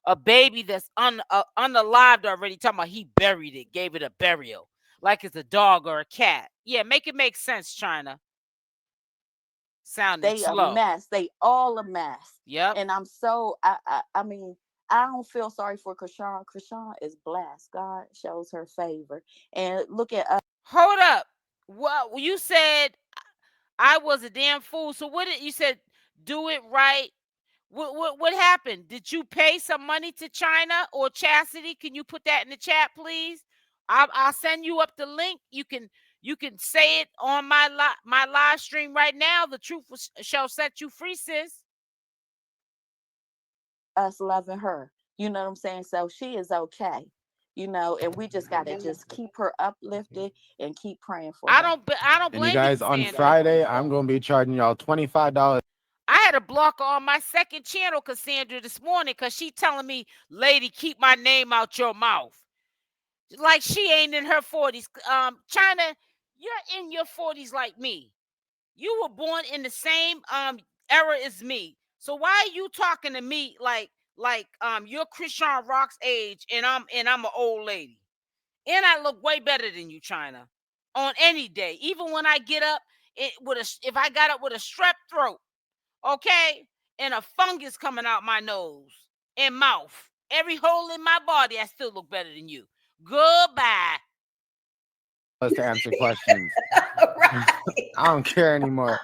a baby that's unalived already, talking about he buried it, gave it a burial, like it's a dog or a cat. Yeah, make it make sense, China. Sounding slow. A mess. They all a mess. Yep. And I'm so, I mean, I don't feel sorry for Chrisean. Chrisean is blessed. God shows her favor. And look at us. Hold up. Well, you said I was a damn fool. So what did you said? Do it right. What happened? Did you pay some money to China or Chasity? Can you put that in the chat, please? I'll send you up the link. You can say it on my live stream right now. The truth shall set you free, sis. Us loving her, you know what I'm saying? So she is okay, you know, and we just gotta just keep her uplifted and keep praying for her. I don't blame you guys. On Friday, I'm gonna be charging y'all $25. I had a blocker on my second channel, Cassandra, this morning because she telling me, lady, keep my name out your mouth. Like she ain't in her 40s. China, you're in your 40s like me. You were born in the same era as me. So why are you talking to me like you're Chriseanrock's age and I'm an old lady? And I look way better than you, China, on any day. Even when I get up if I got up with a strep throat, okay, and a fungus coming out my nose and mouth, every hole in my body, I still look better than you. Goodbye. To answer questions. Right. I don't care anymore.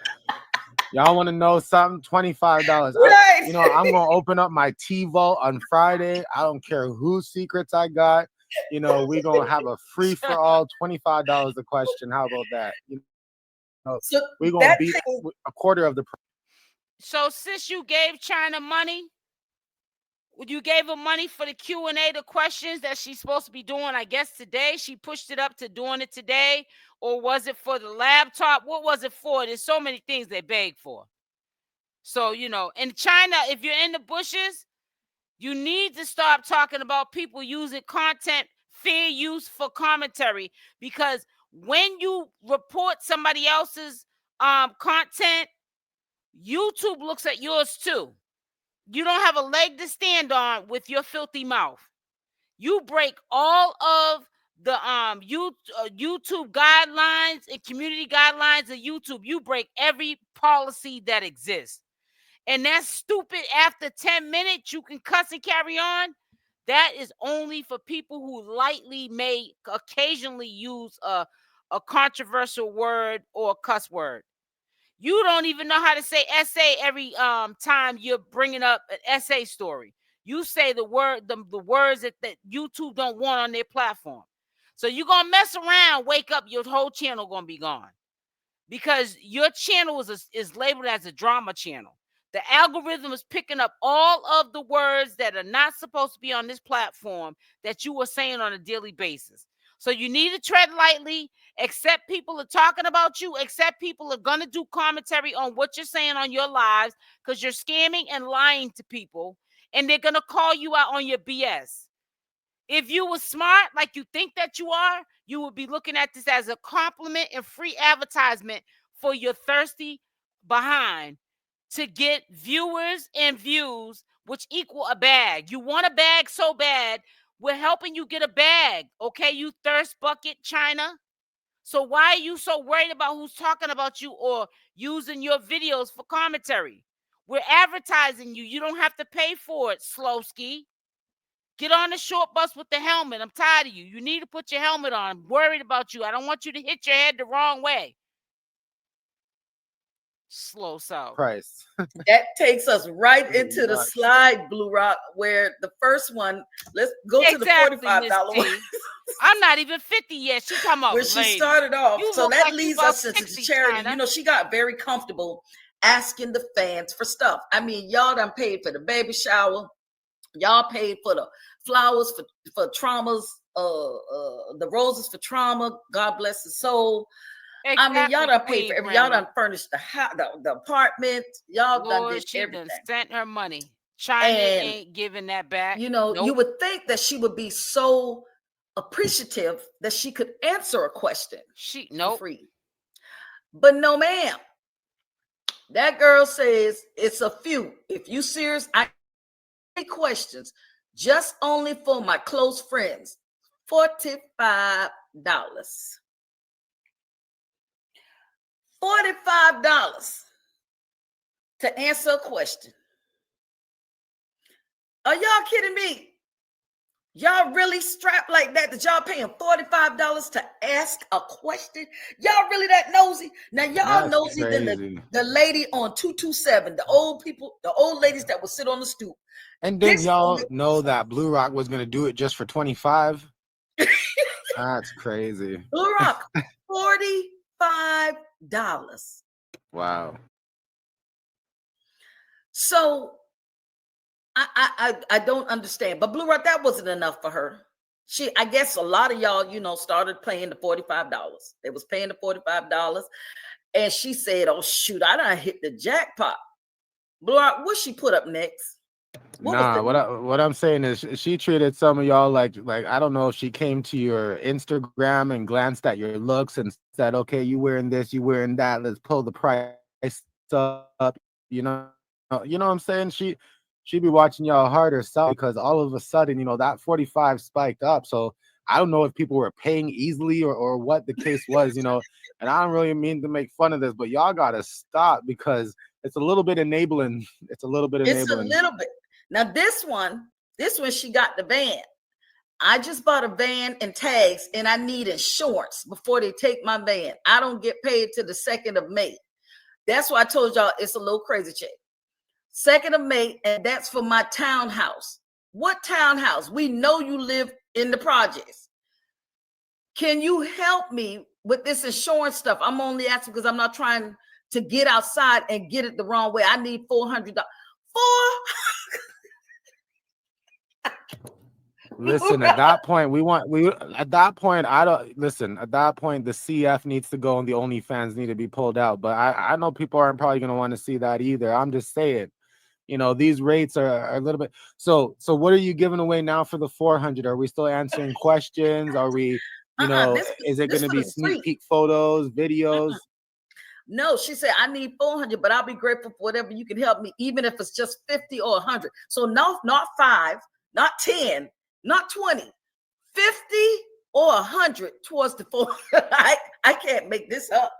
Y'all want to know something? $25. Right. I'm gonna open up my T-Vault on Friday. I don't care whose secrets I got. We're gonna have a free for all, $25 a question. How about that? So we're gonna beat a quarter of the price. So sis, you gave China money? You gave her money for the Q&A, the questions that she's supposed to be doing, I guess today? She pushed it up to doing it today? Or was it for the laptop? What was it for? There's so many things they beg for. So, in China, if you're in the bushes, you need to stop talking about people using content, fair use for commentary. Because when you report somebody else's content, YouTube looks at yours too. You don't have a leg to stand on with your filthy mouth. You break all of the YouTube guidelines and community guidelines of YouTube, you break every policy that exists. And that's stupid. After 10 minutes, you can cuss and carry on. That is only for people who lightly may occasionally use a controversial word or a cuss word. You don't even know how to say essay every time you're bringing up an essay story. You say the words that YouTube don't want on their platform. So you're going to mess around, wake up, your whole channel going to be gone. Because your channel is labeled as a drama channel. The algorithm is picking up all of the words that are not supposed to be on this platform that you are saying on a daily basis. So you need to tread lightly, accept people are talking about you, accept people are going to do commentary on what you're saying on your lives because you're scamming and lying to people, and they're going to call you out on your BS. If you were smart like you think that you are, you would be looking at this as a compliment and free advertisement for your thirsty behind to get viewers and views, which equal a bag. You want a bag so bad, we're helping you get a bag, okay, you thirst bucket, China? So why are you so worried about who's talking about you or using your videos for commentary? We're advertising you. You don't have to pay for it, Slowski. Get on the short bus with the helmet. I'm tired of you. You need to put your helmet on. I'm worried about you. I don't want you to hit your head the wrong way. Slow self. Price. That takes us right into the slide, Blue Rock, where the first one, let's go to the $45 one. I'm not even 50 yet. She come up where she started off. So that leads us into the charity. China. You know, she got very comfortable asking the fans for stuff. I mean, y'all done paid for the baby shower. Y'all paid for the flowers for traumas, the roses for trauma. God bless his soul. Exactly. I mean, y'all done paid for everything. Y'all done furnished the house, the apartment. Y'all done did everything. Done sent her money. China ain't giving that back. You know, you would think that she would be so appreciative that she could answer a question. For free. But no, ma'am. That girl says it's a few. If you serious, I questions just only for my close friends. $45. $45 to answer a question. Are y'all kidding me? Y'all really strapped like that y'all paying $45 to ask a question? Y'all really that nosy? Now y'all nosy than the lady on 227, the old people, the old ladies that would sit on the stoop. And did y'all know that Blue Rock was going to do it just for 25? That's crazy. Blue Rock, $45. Wow. So I don't understand. But Blue Rock, that wasn't enough for her. I guess a lot of y'all, you know, started paying the $45. They was paying the $45. And she said, oh, shoot, I done hit the jackpot. Blue Rock, what she put up next? What I'm saying is she treated some of y'all like I don't know if she came to your Instagram and glanced at your looks and said, okay, you wearing this, you wearing that, let's pull the price up. You know what I'm saying? She'd be watching y'all harder sell because all of a sudden, you know, that 45 spiked up. So I don't know if people were paying easily or what the case was, you know, and I don't really mean to make fun of this, but y'all got to stop because it's a little bit enabling. It's a little bit. Now this one, she got the van. I just bought a van and tags and I need insurance before they take my van. I don't get paid till the 2nd of May. That's why I told y'all it's a little crazy check. 2nd of May, and that's for my townhouse. What townhouse? We know you live in the projects. Can you help me with this insurance stuff? I'm only asking because I'm not trying to get outside and get it the wrong way. I need $400. Listen, at that point, the CF needs to go and the OnlyFans need to be pulled out. But I know people aren't probably going to want to see that either. I'm just saying, you know, these rates are a little bit. So what are you giving away now for the 400? Are we still answering questions? Are we, you know, is it going to be sneak peek photos, videos? No, she said, I need 400, but I'll be grateful for whatever you can help me, even if it's just 50 or 100. So not 5, not 10, not 20, 50 or 100 towards the 4. I can't make this up.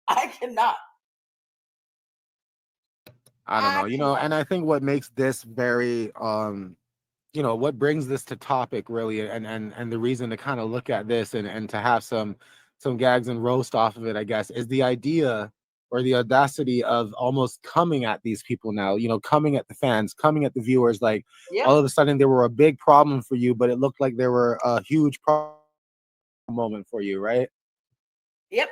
I cannot. I don't know, you know, and I think what makes this very, you know, what brings this to topic really, and the reason to kind of look at this and to have some gags and roast off of it, I guess, is the idea or the audacity of almost coming at these people now, you know, coming at the fans, coming at the viewers, like all of a sudden they were a big problem for you, but it looked like they were a huge moment for you, right? Yep.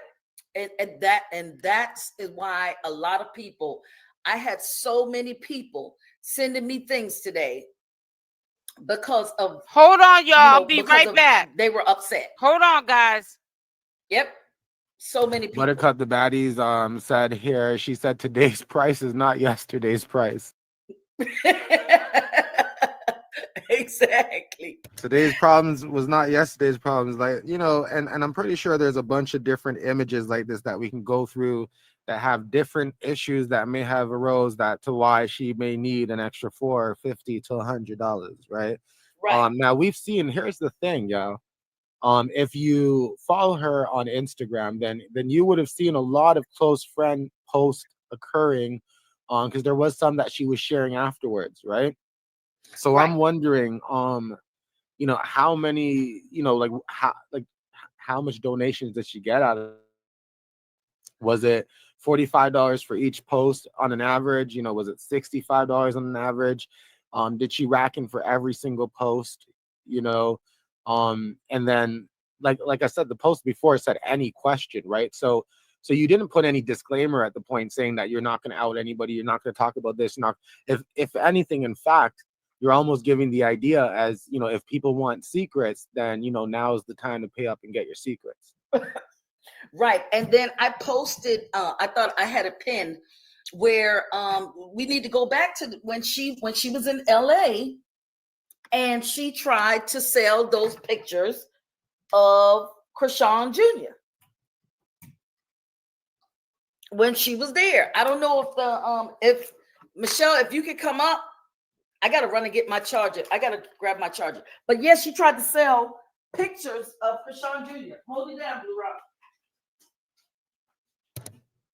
And that's why a lot of people, I had so many people sending me things today because of, hold on, y'all, I'll be right back. They were upset. Hold on, guys. Yep. So many people. Buttercup the Baddies said here, she said today's price is not yesterday's price. Exactly. Today's problems was not yesterday's problems. Like, you know, and I'm pretty sure there's a bunch of different images like this that we can go through that have different issues that may have arose that to why she may need an extra $450 to $100, right? Now we've seen, here's the thing, y'all. If you follow her on Instagram, then you would have seen a lot of close friend posts occurring because there was some that she was sharing afterwards, right? So I'm wondering, you know, how many, you know, like how much donations did she get out of it? Was it $45 for each post on an average? You know, was it $65 on an average? Did she rack in for every single post? You know, and then like I said, the post before said any question, right? So you didn't put any disclaimer at the point saying that you're not going to out anybody, you're not going to talk about this, not if anything, in fact, you're almost giving the idea as, you know, if people want secrets, then, you know, now is the time to pay up and get your secrets. Right. And then I posted, I thought I had a pin where we need to go back to when she was in LA and she tried to sell those pictures of Chrisean Jr. when she was there. I don't know if Michelle, if you could come up. I gotta run and get my charger. I gotta grab my charger. But yes, she tried to sell pictures of Chrisean Jr. Hold it down, Blue Rock.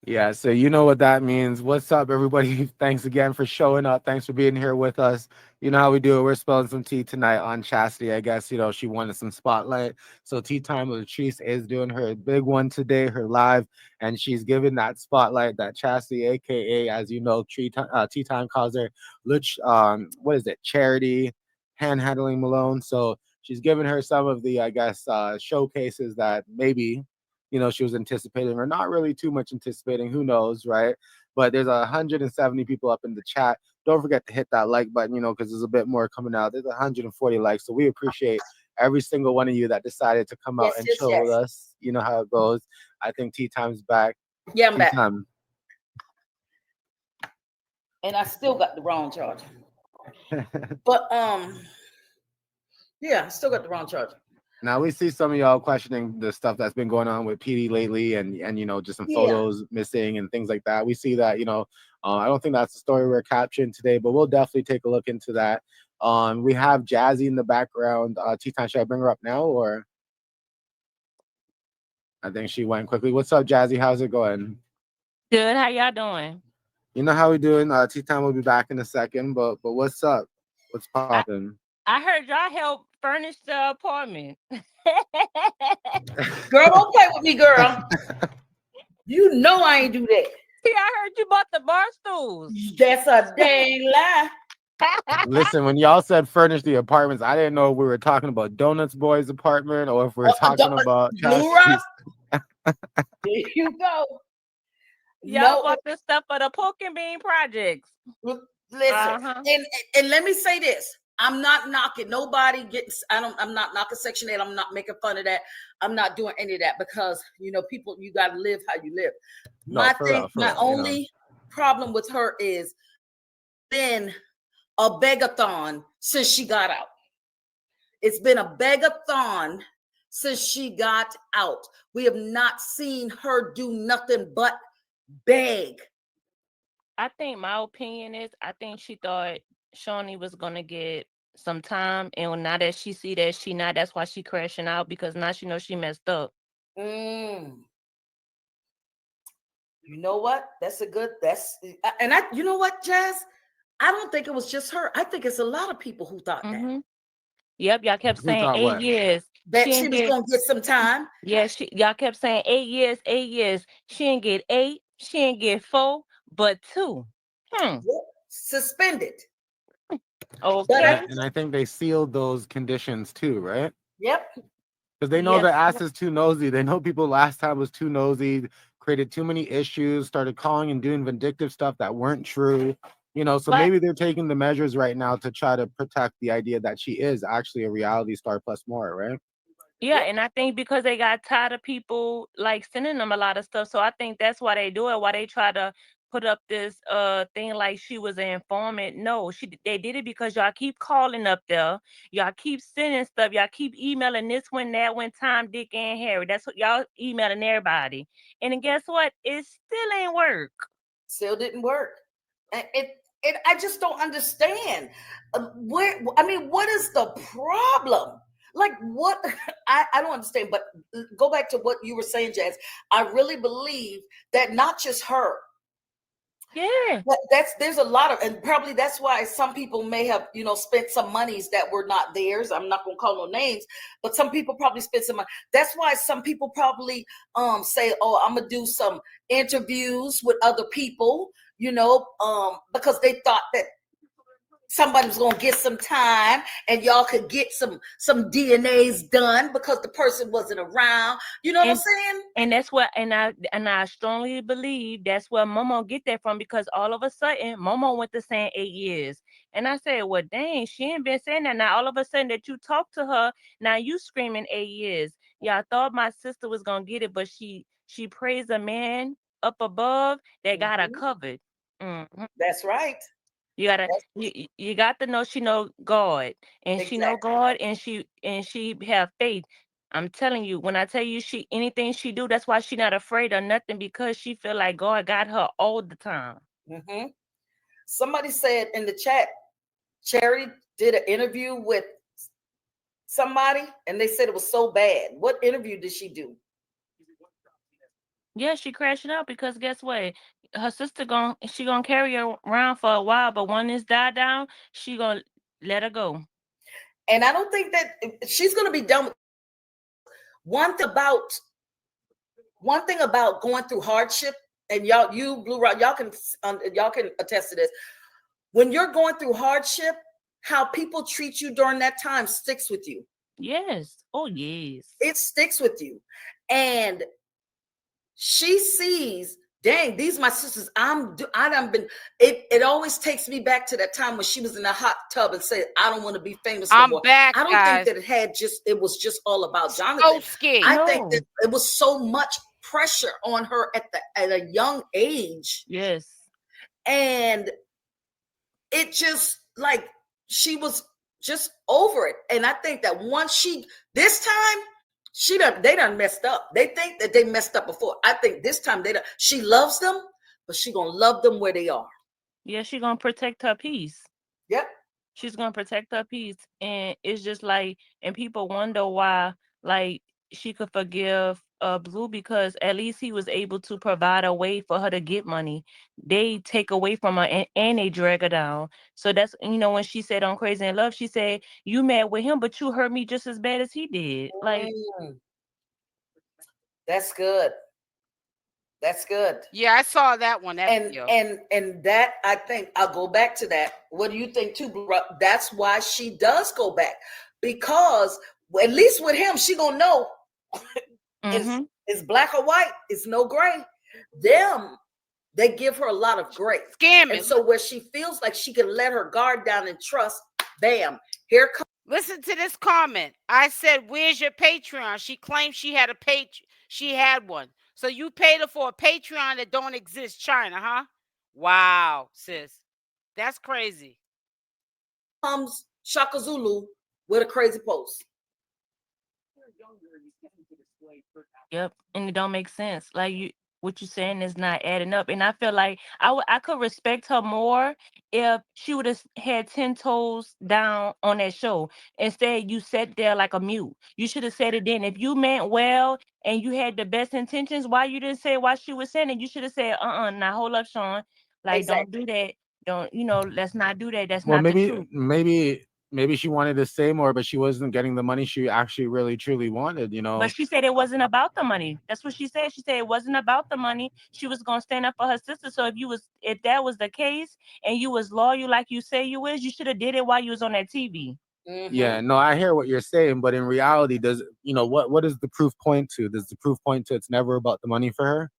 Yeah, so you know what that means. What's up, everybody? Thanks again for showing up. Thanks for being here with us. You know how we do it. We're spilling some tea tonight on Chasity. I guess, you know, she wanted some spotlight. So Tea Time with Latrice is doing her big one today, her live, and she's giving that spotlight that Chasity, aka, as you know, Tea Time calls her, what is it, Charity, handhandling Malone. So she's giving her some of the, I guess, showcases that maybe, you know, she was anticipating or not really too much anticipating, who knows, right? But there's 170 people up in the chat. Don't forget to hit that like button, you know, because there's a bit more coming out. There's 140 likes. So we appreciate every single one of you that decided to come out and chill with us. You know how it goes. I think Tea Time's back. Yeah, I'm Tea back. Time. And I still got the wrong charger. But yeah, I still got the wrong charger. Now we see some of y'all questioning the stuff that's been going on with PD lately, and you know, just some photos missing and things like that. We see that, you know, I don't think that's the story we're capturing today, but we'll definitely take a look into that. We have Jazzy in the background. Tea Time, should I bring her up now, or? I think she went quickly. What's up, Jazzy? How's it going? Good. How y'all doing? You know how we doing. Tea Time will be back in a second, but what's up? What's popping? I heard y'all help furnish the apartment. Girl, don't play with me, girl. You know I ain't do that. See, I heard you bought the bar stools. That's a dang lie. Listen, when y'all said furnish the apartments, I didn't know if we were talking about Donuts Boy's apartment or if we were talking about Blue Rock. There you go. Y'all bought the stuff for the pork and bean projects. Listen, and let me say this. I'm not knocking nobody I'm not knocking Section 8. I'm not making fun of that. I'm not doing any of that because, you know, people, you got to live how you live. My only problem with her is been a begathon since she got out. It's been a begathon since she got out. We have not seen her do nothing but beg. I think my opinion is, I think she thought Shawnee was going to get some time, and now that she see that she not, that's why she crashing out, because now she knows she messed up. You know what? And you know what, Jazz? I don't think it was just her. I think it's a lot of people who thought that. Yep, y'all kept saying 8 years. That she was gonna get some time. Yeah, y'all kept saying 8 years, 8 years. She didn't get 8, she didn't get 4, but 2. Suspended. Okay. And I think they sealed those conditions too, right? Yep. Because they know the ass is too nosy. They know people last time was too nosy, created too many issues, started calling and doing vindictive stuff that weren't true. You know, so maybe they're taking the measures right now to try to protect the idea that she is actually a reality star plus more, right? Yeah, and I think because they got tired of people like sending them a lot of stuff, so I think that's why they do it. Why they try to put up this thing like she was an informant. No, they did it because y'all keep calling up there, y'all keep sending stuff, y'all keep emailing this one, that one, Tom, Dick, and Harry. That's what y'all emailing everybody. And then guess what? It still ain't work. Still didn't work. I just don't understand what is the problem? Like what? I don't understand. But go back to what you were saying, Jazz. I really believe that not just her. Yeah. There's a lot of, and probably that's why some people may have, spent some monies that were not theirs. I'm not gonna call no names, but some people probably spent some money. That's why some people probably say, oh, I'm gonna do some interviews with other people, because they thought that somebody was gonna get some time and y'all could get some DNAs done because the person wasn't around. You know what I'm saying? And that's what, and I strongly believe that's where Momo get that from, because all of a sudden Momo went to saying 8 years, and I said, well, dang, she ain't been saying that. Now all of a sudden that you talk to her, now you screaming 8 years. Yeah, I thought my sister was gonna get it, but she praised a man up above that got her covered. That's right. You gotta, you got to know she know God, and she know God, and she have faith. I'm telling you, when I tell you anything she do, that's why she not afraid of nothing, because she feel like God got her all the time. Somebody said in the chat, Charity did an interview with somebody, and they said it was so bad. What interview did she do? Yeah, she crashing out because guess what? Her sister she gonna carry her around for a while, but when this die down, she gonna let her go. And I don't think that she's gonna be done with. One thing about going through hardship, and you Blue Rock, y'all can attest to this. When you're going through hardship, how people treat you during that time sticks with you. Yes. Oh, yes. It sticks with you. And she sees, dang, these my sisters. It always takes me back to that time when she was in a hot tub and said, I don't want to be famous no more. Back, I don't guys. think that it was just all about Jonathan. I think that it was so much pressure on her at a young age. Yes. And it just like she was just over it. And I think that once this time they done messed up. They think that they messed up before. I think this time she loves them, but she gonna love them where they are. Yeah, she gonna protect her peace. Yep. She's gonna protect her peace. And it's just like, and people wonder why like she could forgive Blue, because at least he was able to provide a way for her to get money. They take away from her and they drag her down. So that's, when she said on Crazy in Love, she said, you mad with him, but you hurt me just as bad as he did. Like, that's good. That's good. Yeah, I saw that one. And that, I think, I'll go back to that. What do you think too, Blue? That's why she does go back, because at least with him, she gonna know it's black or white. It's no gray. They give her a lot of gray. Scamming. And so where she feels like she can let her guard down and trust, bam, here comes. Listen to this comment. I said, where's your Patreon? She claimed she had she had one. So you paid her for a Patreon that don't exist, China, huh? Wow, sis. That's crazy. Comes Shaka Zulu with a crazy post. Yep, and it don't make sense. Like what you're saying is not adding up. And I feel like I could respect her more if she would have had 10 toes down on that show. Instead, you sat there like a mute. You should have said it then. If you meant well and you had the best intentions, why you didn't say why she was saying it? You should have said, now hold up, Sean. Like, Exactly. don't do that. Don't, let's not do that. That's Well, not the truth. maybe she wanted to say more, but she wasn't getting the money she actually really truly wanted, But she said it wasn't about the money. That's what she said. She said it wasn't about the money. She was gonna stand up for her sister. So if that was the case and you was loyal like you say you is, you should have did it while you was on that TV. Yeah, no, I hear what you're saying, but in reality, what does the proof point to? Does the proof point to it's never about the money for her?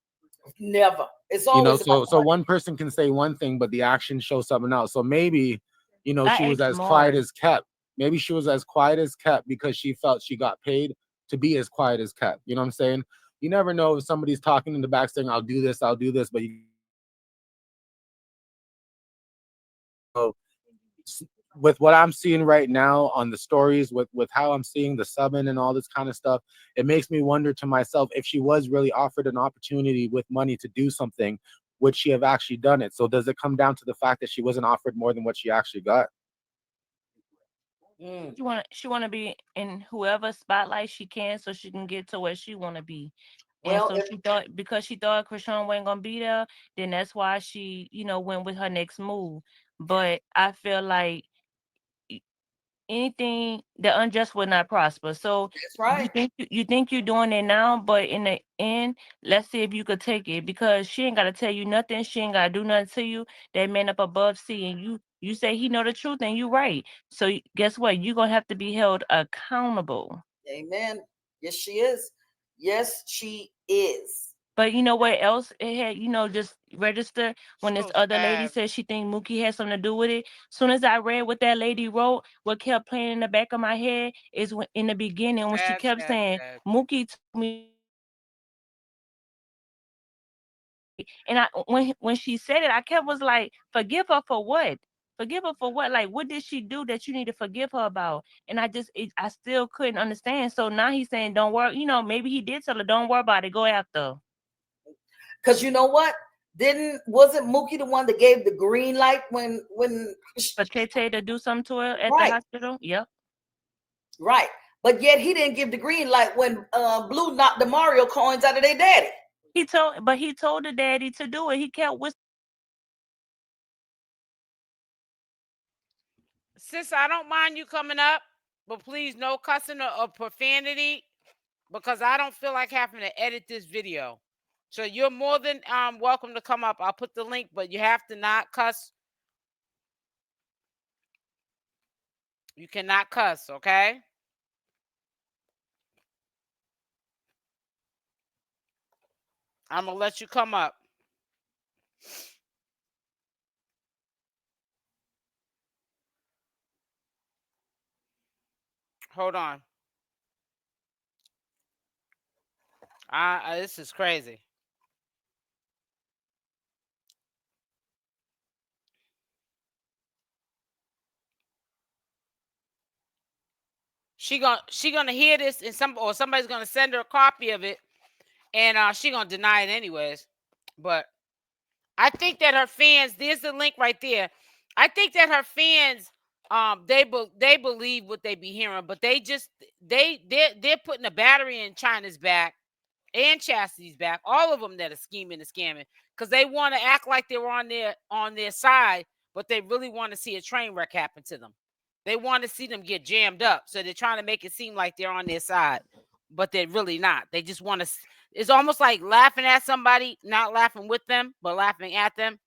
Never. It's always about so one person can say one thing, but the action shows something else. So maybe, she was as quiet as kept. Maybe she was as quiet as kept because she felt she got paid to be as quiet as kept. You know what I'm saying? You never know if somebody's talking in the back saying, I'll do this, but with what I'm seeing right now on the stories, with how I'm seeing the subbing and all this kind of stuff, it makes me wonder to myself, if she was really offered an opportunity with money to do something, would she have actually done it? So does it come down to the fact that she wasn't offered more than what she actually got? She want to be in whoever spotlight she can, so she can get to where she want to be. Well, and so because she thought Chrisean wasn't gonna be there, then that's why she, went with her next move. But I feel like anything the unjust will not prosper. So that's right. you think you're doing it now, but in the end, let's see if you could take it, because she ain't gotta tell you nothing. She ain't gotta do nothing to you. That man up above seeing you say he know the truth, and you right. So guess what? You're gonna have to be held accountable. Amen. Yes, she is. Yes, she is. But you know what else it had, just register when this So other lady sad. said she think Mookie had something to do with it. Soon as I read what that lady wrote, what kept playing in the back of my head is when in the beginning when she kept saying Mookie told me, and when she said it, I kept was like, forgive her for what? Forgive her for what? Like, what did she do that you need to forgive her about? And I still couldn't understand. So now he's saying, don't worry. Maybe he did tell her, don't worry about it. Go after. Because you know what? Wasn't Mookie the one that gave the green light when for Tay to do something to her at right. the hospital? Yep. Right. But yet he didn't give the green light when Blue knocked the Mario coins out of their daddy. He told the daddy to do it. He kept whispering. Sis, I don't mind you coming up, but please no cussing or profanity, because I don't feel like having to edit this video. So you're more than welcome to come up. I'll put the link, but you have to not cuss. You cannot cuss, okay? I'm going to let you come up. Hold on. This is crazy. She gonna hear this, and somebody's gonna send her a copy of it, and she gonna deny it anyways. But I think that her fans, there's the link right there. I think that her fans, they believe what they be hearing, but they're putting a battery in China's back and Chastity's back, all of them that are scheming and scamming, because they want to act like they're on their side, but they really want to see a train wreck happen to them. They want to see them get jammed up, so they're trying to make it seem like they're on their side, but they're really not. They just want to. It's almost like laughing at somebody, not laughing with them, but laughing at them.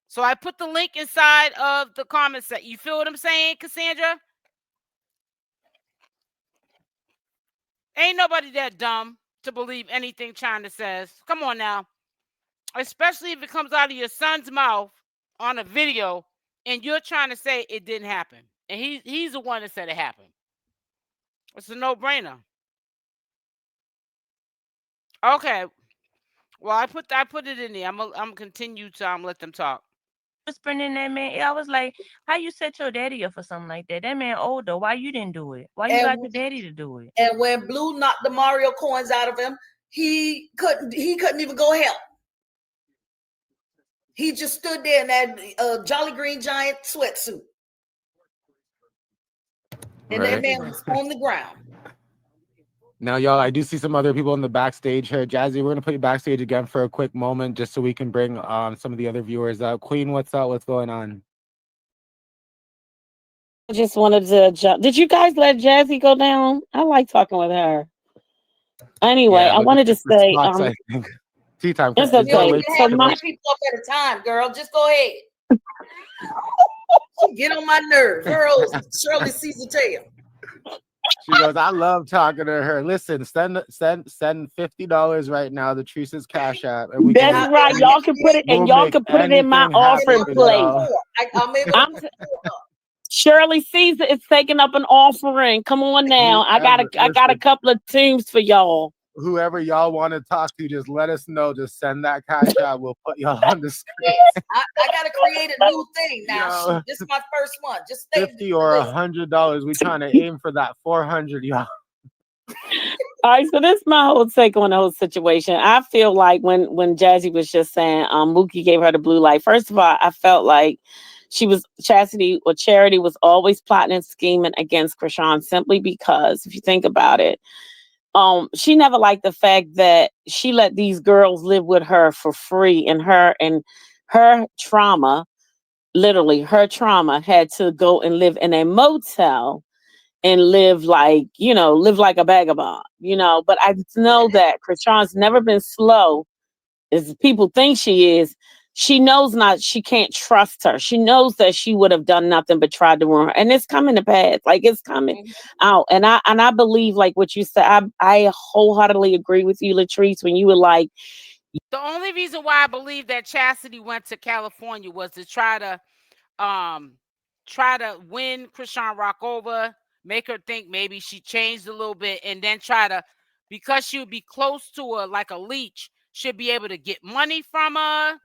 So I put the link inside of the comments. You feel what I'm saying, Cassandra? Ain't nobody that dumb to believe anything China says. Come on now. Especially if it comes out of your son's mouth on a video and you're trying to say it didn't happen. And he's the one that said it happened. It's a no-brainer. Okay. Well, I put it in there. I'm continue to let them talk. Whispering in that man, I was like, how you set your daddy up for something like that? That man older. Why you didn't do it? Why you got your daddy to do it? And when Blue knocked the Mario coins out of him, he couldn't even go help. He just stood there in that Jolly Green Giant sweatsuit. And that man was on the ground. Now, y'all, I do see some other people in the backstage here. Jazzy, we're gonna put you backstage again for a quick moment, just so we can bring some of the other viewers up. Queen, what's up? What's going on? I just wanted to jump. Did you guys let Jazzy go down? I like talking with her. Anyway, Yeah, I wanted to say, I think. Tea time. It's You only okay. can have 3 people up at a time, girl. Just go ahead. She get on my nerves. Girl, Shirley 𝗪𝗪𝗧𝗖𝗛. She goes, I love talking to her. Listen, send $50 right now to Teresa's Cash App, and we That's right. Y'all can put it, and y'all can put it in my offering plate. Shirley 𝗪𝗪𝗧𝗖𝗛 is taking up an offering. Come on now. I got a couple of tunes for y'all. Whoever y'all want to talk to, just let us know. Just send that Cash App. We'll put y'all on the screen. I gotta create a new thing now. This is my first one. Just stay $50 or $100. We trying to aim for that 400, y'all. All right, so this is my whole take on the whole situation. I feel like when Jazzy was just saying Mookie gave her the blue light. First of all, I felt like Chasity or Charity was always plotting and scheming against Chrisean, simply because if you think about it, she never liked the fact that she let these girls live with her for free, and her trauma, literally her trauma, had to go and live in a motel and live like a vagabond, But I know that Chrisean's never been slow as people think she is. She knows she can't trust her. She knows that she would have done nothing but tried to ruin her. And it's coming to pass. Like, it's coming out. And I believe, like what you said, I wholeheartedly agree with you, Latrice, when you were like, the only reason why I believe that Chasity went to California was to try to win Chriseanrock over, make her think maybe she changed a little bit, and then because she would be close to her like a leech, she'd be able to get money from her.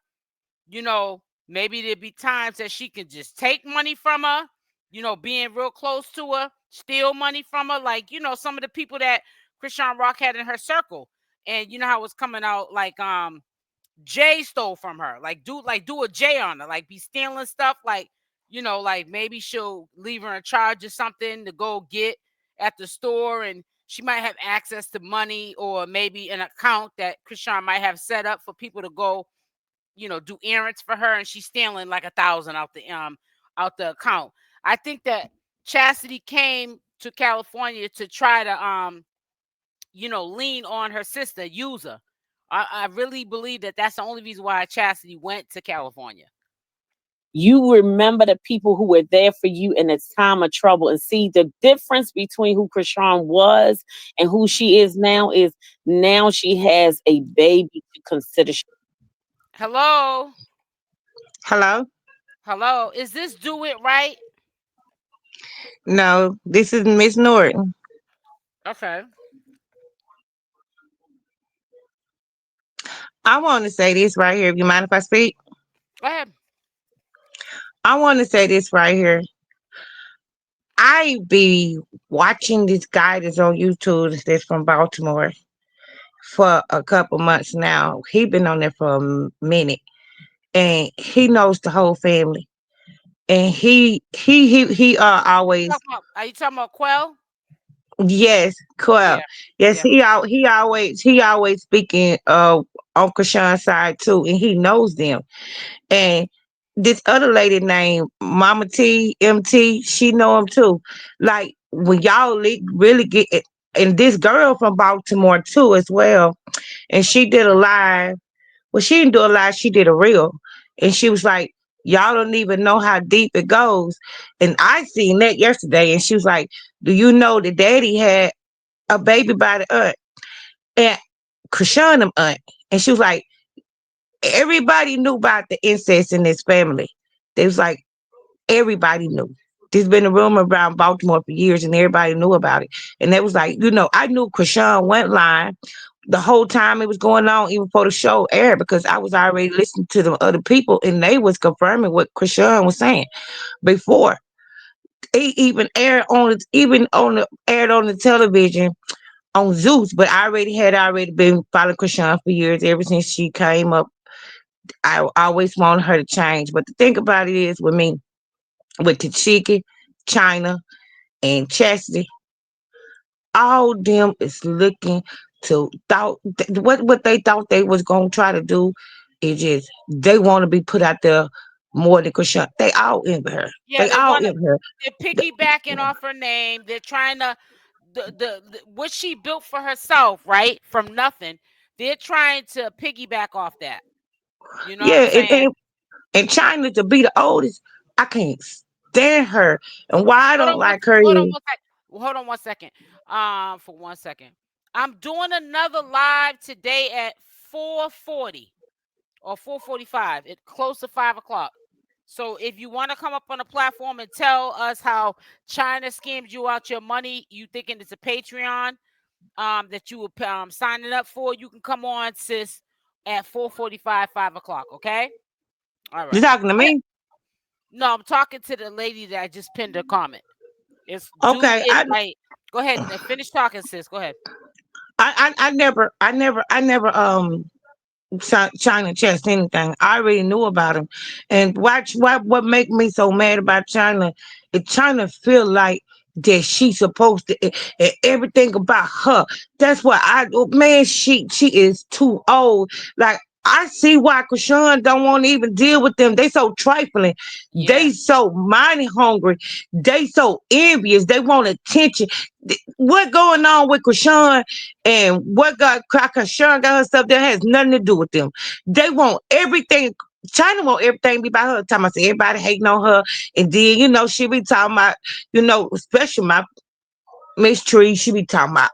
Maybe there'd be times that she can just take money from her, being real close to her, steal money from her. Like, some of the people that Chriseanrock had in her circle. And you know how it's coming out, like, Jay stole from her. Like, do a Jay on her. Like, be stealing stuff. Like, like maybe she'll leave her in charge of something to go get at the store. And she might have access to money, or maybe an account that Chrisean might have set up for people to go, do errands for her, and she's stealing like 1,000 out the account. I think that Chasity came to California to try to lean on her sister, use her. I really believe that that's the only reason why Chasity went to California. You remember the people who were there for you in a time of trouble, and see the difference between who Chrisean was and who she is now is now she has a baby to consider. Hello. Hello. Is this Do It Right? No, this is Miss Norton. Okay. I want to say this right here. If you mind if I speak? Go ahead. I want to say this right here. I be watching this guy that's on YouTube that's from Baltimore for a couple months now. He been on there for a minute, and he knows the whole family. And he always. Are you talking about Quell? Yes, Quell. Yes, yeah. He always speaking on Chrisean's side too, and he knows them. And this other lady named Mama T, MT, she know him too. Like, when y'all really get it, and this girl from Baltimore too as well. And she did a live. Well, she didn't do a live, she did a reel. And she was like, y'all don't even know how deep it goes. And I seen that yesterday, and she was like, do you know that daddy had a baby by the aunt? And Chrisean aunt. And she was like, everybody knew about the incest in this family. They was like, everybody knew. There's been a rumor around Baltimore for years, and everybody knew about it. And they was like, I knew Chrisean went live the whole time it was going on, even before the show aired, because I was already listening to the other people, and they was confirming what Chrisean was saying before. He even aired on the television on Zeus, but I already been following Chrisean for years. Ever since she came up, I always wanted her to change. But the thing about it is with me, with Tashiki, China, and Chasity, all them is looking to what they thought they was gonna try to do is just they want to be put out there more than Chrisean. They all envy her. Yeah, They they all want to. envy her. They're piggybacking off her name. They're trying to the what she built for herself, right, from nothing. They're trying to piggyback off that. You know what Yeah, I'm saying? and China to be the oldest, I can't stand her. And why I Hold don't on one. like her Hold on is one second. Hold on 1 second. For 1 second, I'm doing another live today at 4:40 or 4:45. It close to 5 o'clock. So if you want to come up on a platform and tell us how China scammed you out your money, you thinking it's a Patreon that you were signing up for, you can come on, sis, at 4:45, 5 o'clock. Okay. All you right. talking to me? No, I'm talking to the lady that I just pinned her comment. It's do Okay, it right. Go ahead and finish talking, sis. Go ahead. I never China chest anything. I already knew about him. And what make me so mad about China is China feel like that she's supposed to everything about her. That's why man, she is too old. Like I see why Chrisean don't want to even deal with them. They so trifling. Yeah. They so money hungry. They so envious. They want attention. What going on with Chrisean and what got Chrisean got her stuff that has nothing to do with them. They want everything. China want everything to be about her. Time I say everybody hating on her, and then she be talking about especially my Miss Tree. She be talking about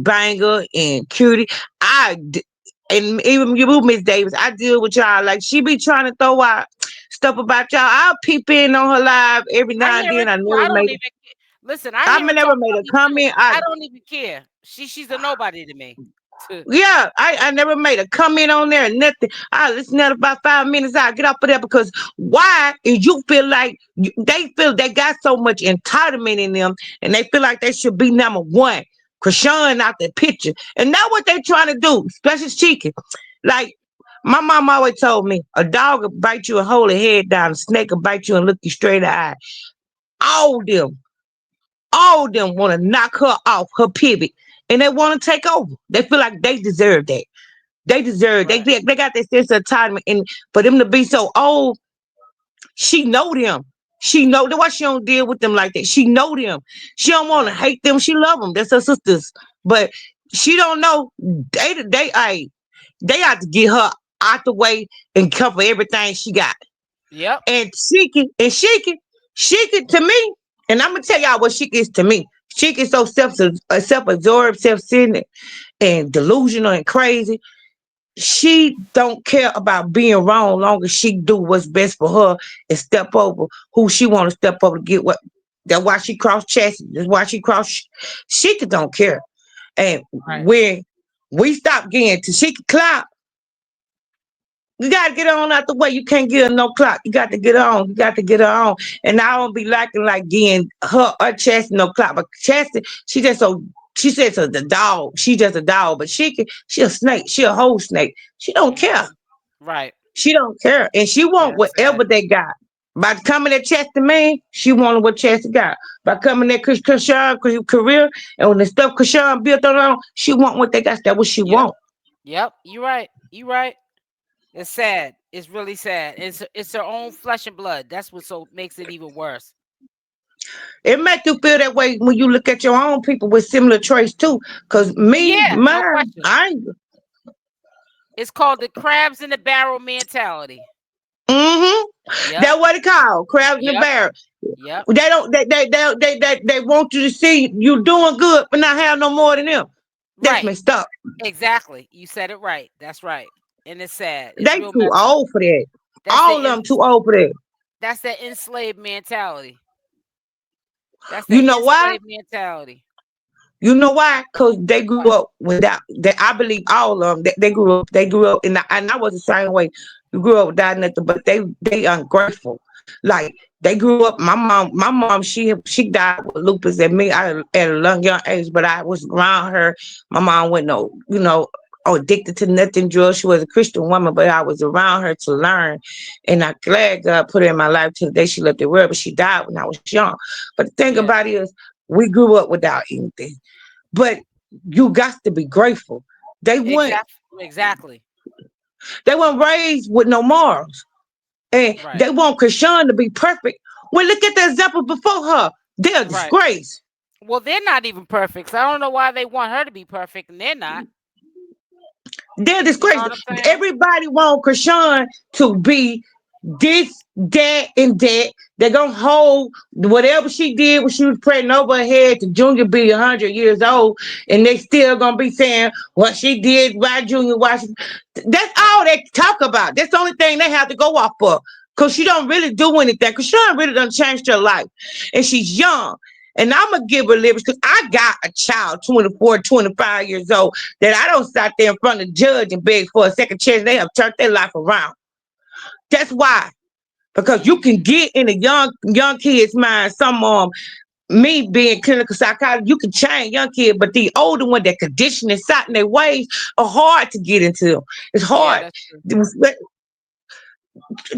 Banger and Cutie. And even you, Miss Davis, I deal with y'all. Like she be trying to throw out stuff about y'all. I'll peep in on her live every I now and hear then. it too. I don't even listen. I I hear her never talk made about a me too. comment. I don't even care. She's a nobody to me. Yeah, I never made a comment on there, nothing. I listen to it about 5 minutes. I get off of there because why is you feel like they feel they got so much entitlement in them and they feel like they should be number one. Chrisean out the picture. And now what they trying to do, especially Chicken. Like my mom always told me, a dog will bite you and hold your head down, a snake will bite you and look you straight in the eye. All them all of them want to knock her off her pivot and they want to take over. They feel like they deserve that. They deserve Right. they got that sense of entitlement. And for them to be so old, she know them. She know that's why she don't deal with them like that. She know them. She don't want to hate them. She love them. That's her sisters. But she don't know they have to get her out the way and cover everything she got. Yep. And she can to me, and I'm gonna tell y'all what she is to me. She is so self-absorbed, self-centered, and delusional and crazy. She don't care about being wrong, long as she do what's best for her and step over who she want to step over to get what. That's why she crossed Chassis. That's why she crossed. She don't care. And Right. when we stop getting to she can clout, you gotta get on out the way. You can't get her no clock. You got to get on. You got to get her on. And I don't be liking like getting her or Chastity no clock. But Chastity, she says so the dog. She just a dog. But she a snake. She a whole snake. She don't care. Right. She don't care. And she Yeah, want that's sad. whatever they got. By coming at Chastity man, she wanted what Chastity got. By coming at Chrisean career and when the stuff Chrisean built on, she want what they got. That's what she want. Yep. You right. You right. It's sad. It's really sad. It's her own flesh and blood. That's what so makes it even worse. It make you feel that way when you look at your own people with similar traits too. Cause me, Yeah, no mine, question. It's called the crabs in the barrel mentality. Yep. That's what it called, crabs in the barrel. Yep. They don't. They want you to see you doing good, but not have no more than them. That's messed up. Exactly. You said it right. That's right. And it's sad. It's They real too messed up. old for that. That's All of them too old for that. That's that enslaved mentality. That's You that know why? enslaved mentality. You know why? Cause they grew up without. I believe all of them. They grew up. And I was the same way. You grew up without nothing, but they ungrateful. Like they grew up. My mom, she died with lupus at me at a young age, but I was around her. My mom wasn't addicted to nothing drugs. She was a Christian woman, but I was around her to learn. And I'm glad God put her in my life till the day she left the world, but she died when I was young. But the thing about it is we grew up without anything. But you got to be grateful. They Exactly. They weren't raised with no morals. And they want Chrisean to be perfect. Well, look at the example before her. They're a disgrace. Well, they're not even perfect. So I don't know why they want her to be perfect, and they're not. They're disgraceful. You know everybody want Chrisean to be this, that, and that. They're gonna hold whatever she did when she was pregnant over her head to Junior be 100 years old, and they still gonna be saying what she did, why Junior, why she. That's all they talk about. That's the only thing they have to go off for. Cause she don't really do anything. Chrisean really done changed her life, and she's young. And I'm going to give her liberty because I got a child, 24, 25 years old, that I don't sit there in front of the judge and beg for a second chance. They have turned their life around. That's why. Because you can get in a young kid's mind, me being clinical psychologist, you can change young kids, but the older one that conditioned and sat in their ways are hard to get into. It's hard.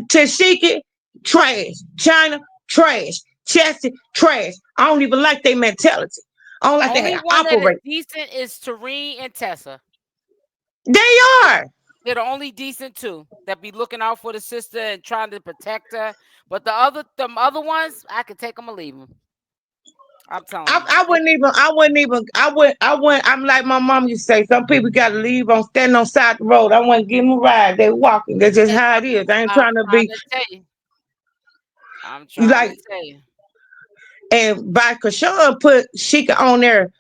Tashiki, trash. China, trash. Chasity, trash. I don't even like their mentality. I don't like Only how one they operate. that is decent is 𝗪𝗛𝗫 and 𝗪𝗪𝗧. They are. They're the only decent two that be looking out for the sister and trying to protect her. But the other ones, I could take them or leave them. I'm telling you. I wouldn't. I'm like my mom used to say, some people got to leave stand on side the road. I wouldn't give them a ride. They walking. That's just how it is. I ain't trying to be. I'm trying to tell you. And by Chrisean put Sheikah on there,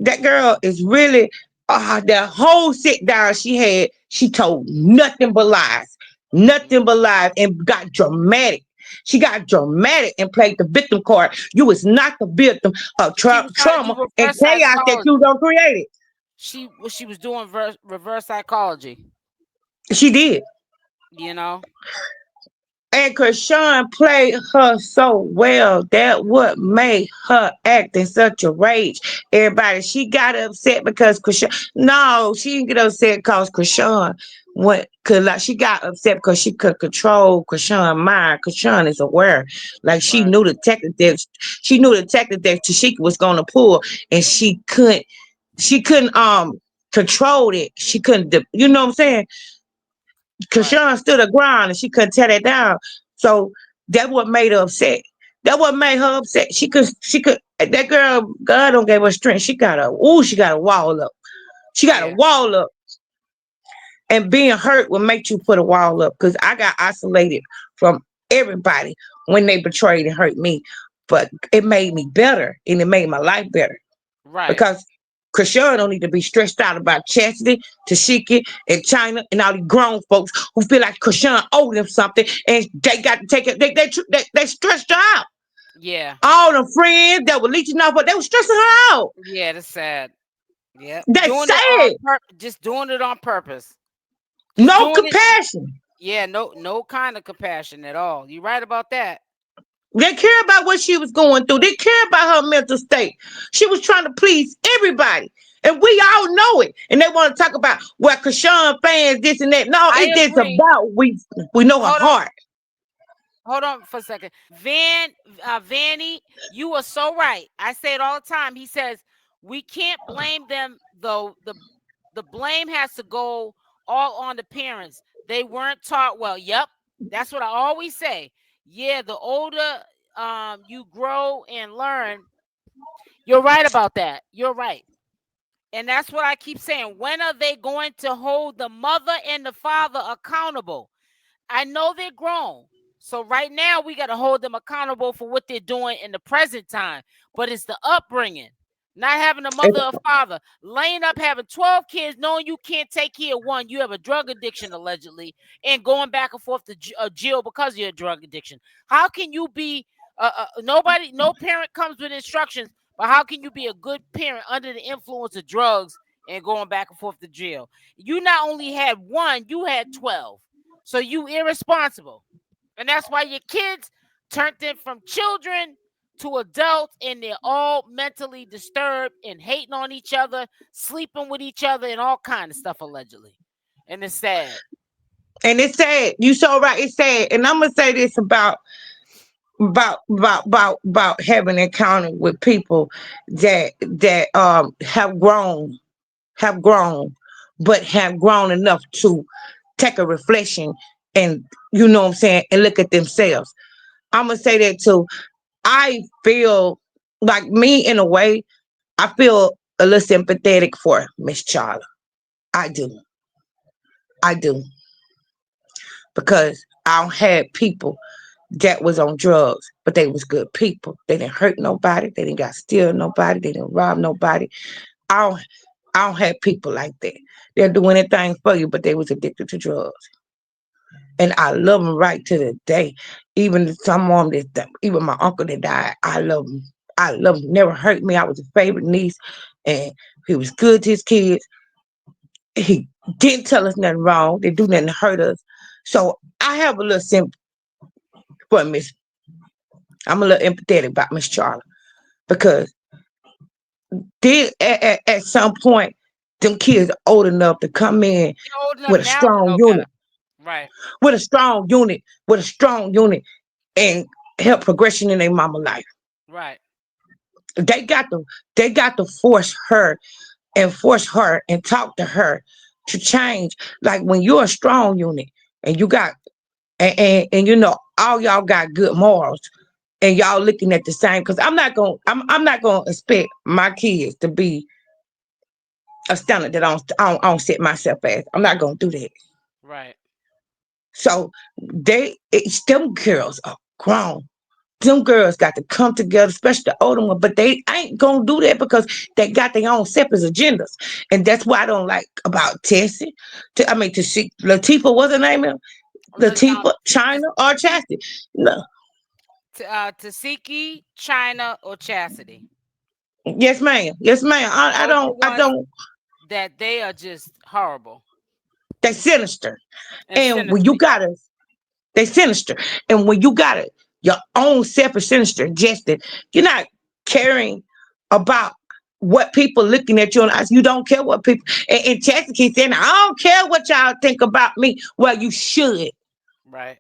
that girl is really the whole sit down she had. She told nothing but lies, and got dramatic. She got dramatic and played the victim card. You was not the victim of trauma and chaos that you don't create it. She was doing reverse psychology. She did. You know. And Chrisean played her so well. That what made her act in such a rage. Everybody, she got upset because Chrisean. No, she didn't get upset because Chrisean went. Cause like she got upset because she could control Chrisean's mind. Chrisean is aware, like she knew the technique that Tashiki was gonna pull, and she couldn't control it. She couldn't. You know what I'm saying? Chrisean stood her ground and she couldn't tear that down. So that what made her upset. That what made her upset. She could that girl, God don't give her strength. She got a wall up. She got a wall up. And being hurt will make you put a wall up. Because I got isolated from everybody when they betrayed and hurt me. But it made me better and it made my life better. Right. Because Chrisean don't need to be stressed out about Chasity, Tashiki, and China, and all these grown folks who feel like Chrisean owed them something, and they got to take it. They stressed her out. Yeah. All the friends that were leeching off, but they were stressing her out. Yeah, that's sad. Yeah. That's sad. Just doing it on purpose. No compassion. Yeah, no kind of compassion at all. You're right about that. They care about what she was going through. They care about her mental state. She was trying to please everybody. And we all know it. And they want to talk about, well, Chrisean fans, this and that. No, it's just about we know her heart. Hold on for a second. Vanny, you are so right. I say it all the time. He says, we can't blame them, though. The blame has to go all on the parents. They weren't taught well. Yep. That's what I always say. Yeah, the older you grow and learn, you're right about that. You're right. And that's what I keep saying. When are they going to hold the mother and the father accountable? I know they're grown. So right now we got to hold them accountable for what they're doing in the present time. But it's the upbringing. Not having a mother or father, laying up, having 12 kids, knowing you can't take care of one. You have a drug addiction, allegedly, and going back and forth to jail because of your drug addiction. How can you be, no parent comes with instructions, but how can you be a good parent under the influence of drugs and going back and forth to jail? You not only had one, you had 12. So you irresponsible. And that's why your kids turned them from children to adults, and they're all mentally disturbed and hating on each other, sleeping with each other, and all kind of stuff allegedly. And it's sad. And it's sad. You so right. It's sad. And I'm gonna say this about having encounter with people that have grown, but have grown enough to take a reflection and you know what I'm saying, and look at themselves. I'm gonna say that too. I feel like me in a way. I feel a little sympathetic for Miss Charla. I do. I do. Because I had people that was on drugs, but they was good people. They didn't hurt nobody. They didn't got steal nobody. They didn't rob nobody. I don't have people like that. They'll do anything for you, but they was addicted to drugs. And I love them right to the day. Even some mom that, even my uncle that died, I love him. I love him. Never hurt me. I was a favorite niece, and he was good to his kids. He didn't tell us nothing wrong. They do nothing to hurt us. So I have a little sympathy for Miss. I'm a little empathetic about Miss Charla because at some point, them kids are old enough to come in with a strong unit. Right. With a strong unit and help progression in their mama life. Right. They got to force her and talk to her to change. Like when you're a strong unit and you got and you know all y'all got good morals and y'all looking at the same, because I'm not gonna expect my kids to be a standard that I don't set myself as. I'm not gonna do that. Right. So them girls are grown. Them girls got to come together, especially the older one, but they ain't gonna do that because they got their own separate agendas. And that's why I don't like about Tessie. To see Latifah, what's her name? Latifah, China, or Chasity. No. Tasiki, China, or Chasity. Yes, ma'am. Yes, ma'am. I don't. That they are just horrible. They sinister. And when you gotta, they sinister. And when you gotta your own separate sinister ingested, you're not caring about what people looking at you and you don't care what people and Chasity keeps saying, I don't care what y'all think about me. Well, you should. Right.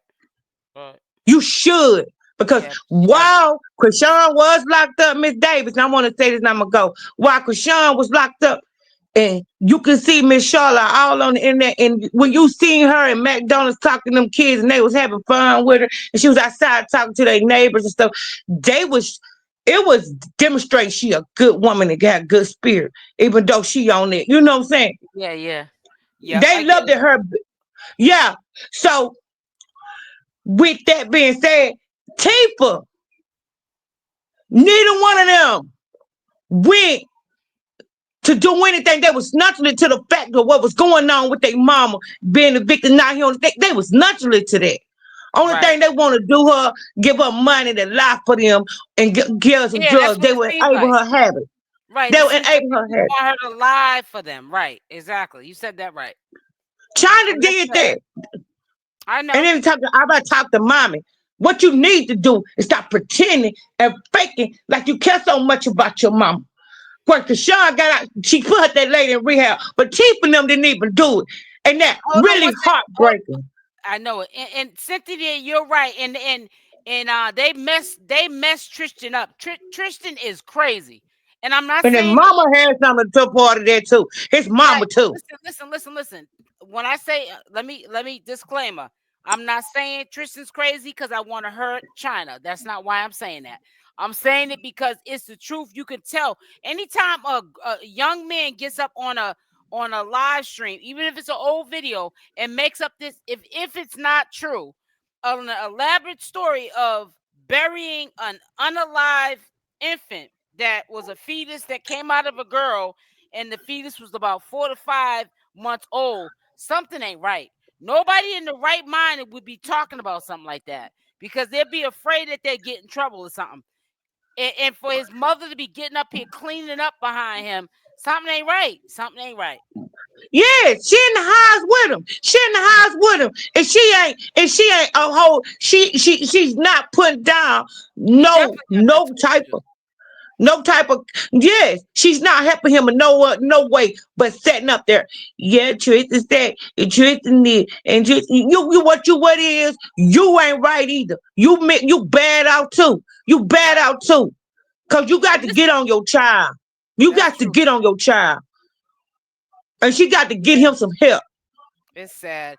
You should. Because while Chrisean was locked up, Miss Davis, and I want to say this and I'm gonna go. While Chrisean was locked up, and you can see Miss Charlotte all on the internet, and when you seen her in McDonald's talking to them kids and they was having fun with her, and she was outside talking to their neighbors and stuff, it was demonstrating she a good woman and got a good spirit, even though she on it. You know what I'm saying? Yeah. They loved her. Yeah. So with that being said, Tifa, neither one of them went to do anything. They was naturally to the fact of what was going on with their mama being a victim. Not here, they was naturally to that. Only thing they want to do her, give her money to lie for them and give her some drugs. They were enable her habit. Right. They were enable her habit. Want her to lie for them. Right. Exactly. You said that right. China did that. I know. And every time I about to talk to mommy, what you need to do is stop pretending and faking like you care so much about your mama. When Chrisean got out, she put that lady in rehab, but Chief and them didn't even do it. And that really heartbreaking. I know it. And Cynthia, you're right. And they messed Tristan up. Tristan is crazy. And I'm not saying. And his mama has something to part of that too. His mama too. Listen. When I say, let me disclaimer. I'm not saying Tristan's crazy because I want to hurt China. That's not why I'm saying that. I'm saying it because it's the truth. You can tell anytime a young man gets up on a live stream, even if it's an old video, and makes up this, if it's not true, an elaborate story of burying an unalive infant that was a fetus that came out of a girl, and the fetus was about 4 to 5 months old. Something ain't right. Nobody in the right mind would be talking about something like that because they'd be afraid that they'd get in trouble or something. And for his mother to be getting up here cleaning up behind him, Something ain't right. Something ain't right. Yeah, she in the house with him. She in the house with him, and she ain't a whole. She's not putting down no type of. Yes, she's not helping him in no way, but setting up there. Yeah, truth is that, the truth is this, and just what is, you ain't right either. You bad out too. You bad out too, cause you got to get on your child. You got to get on your child. And she got to get him some help. It's sad.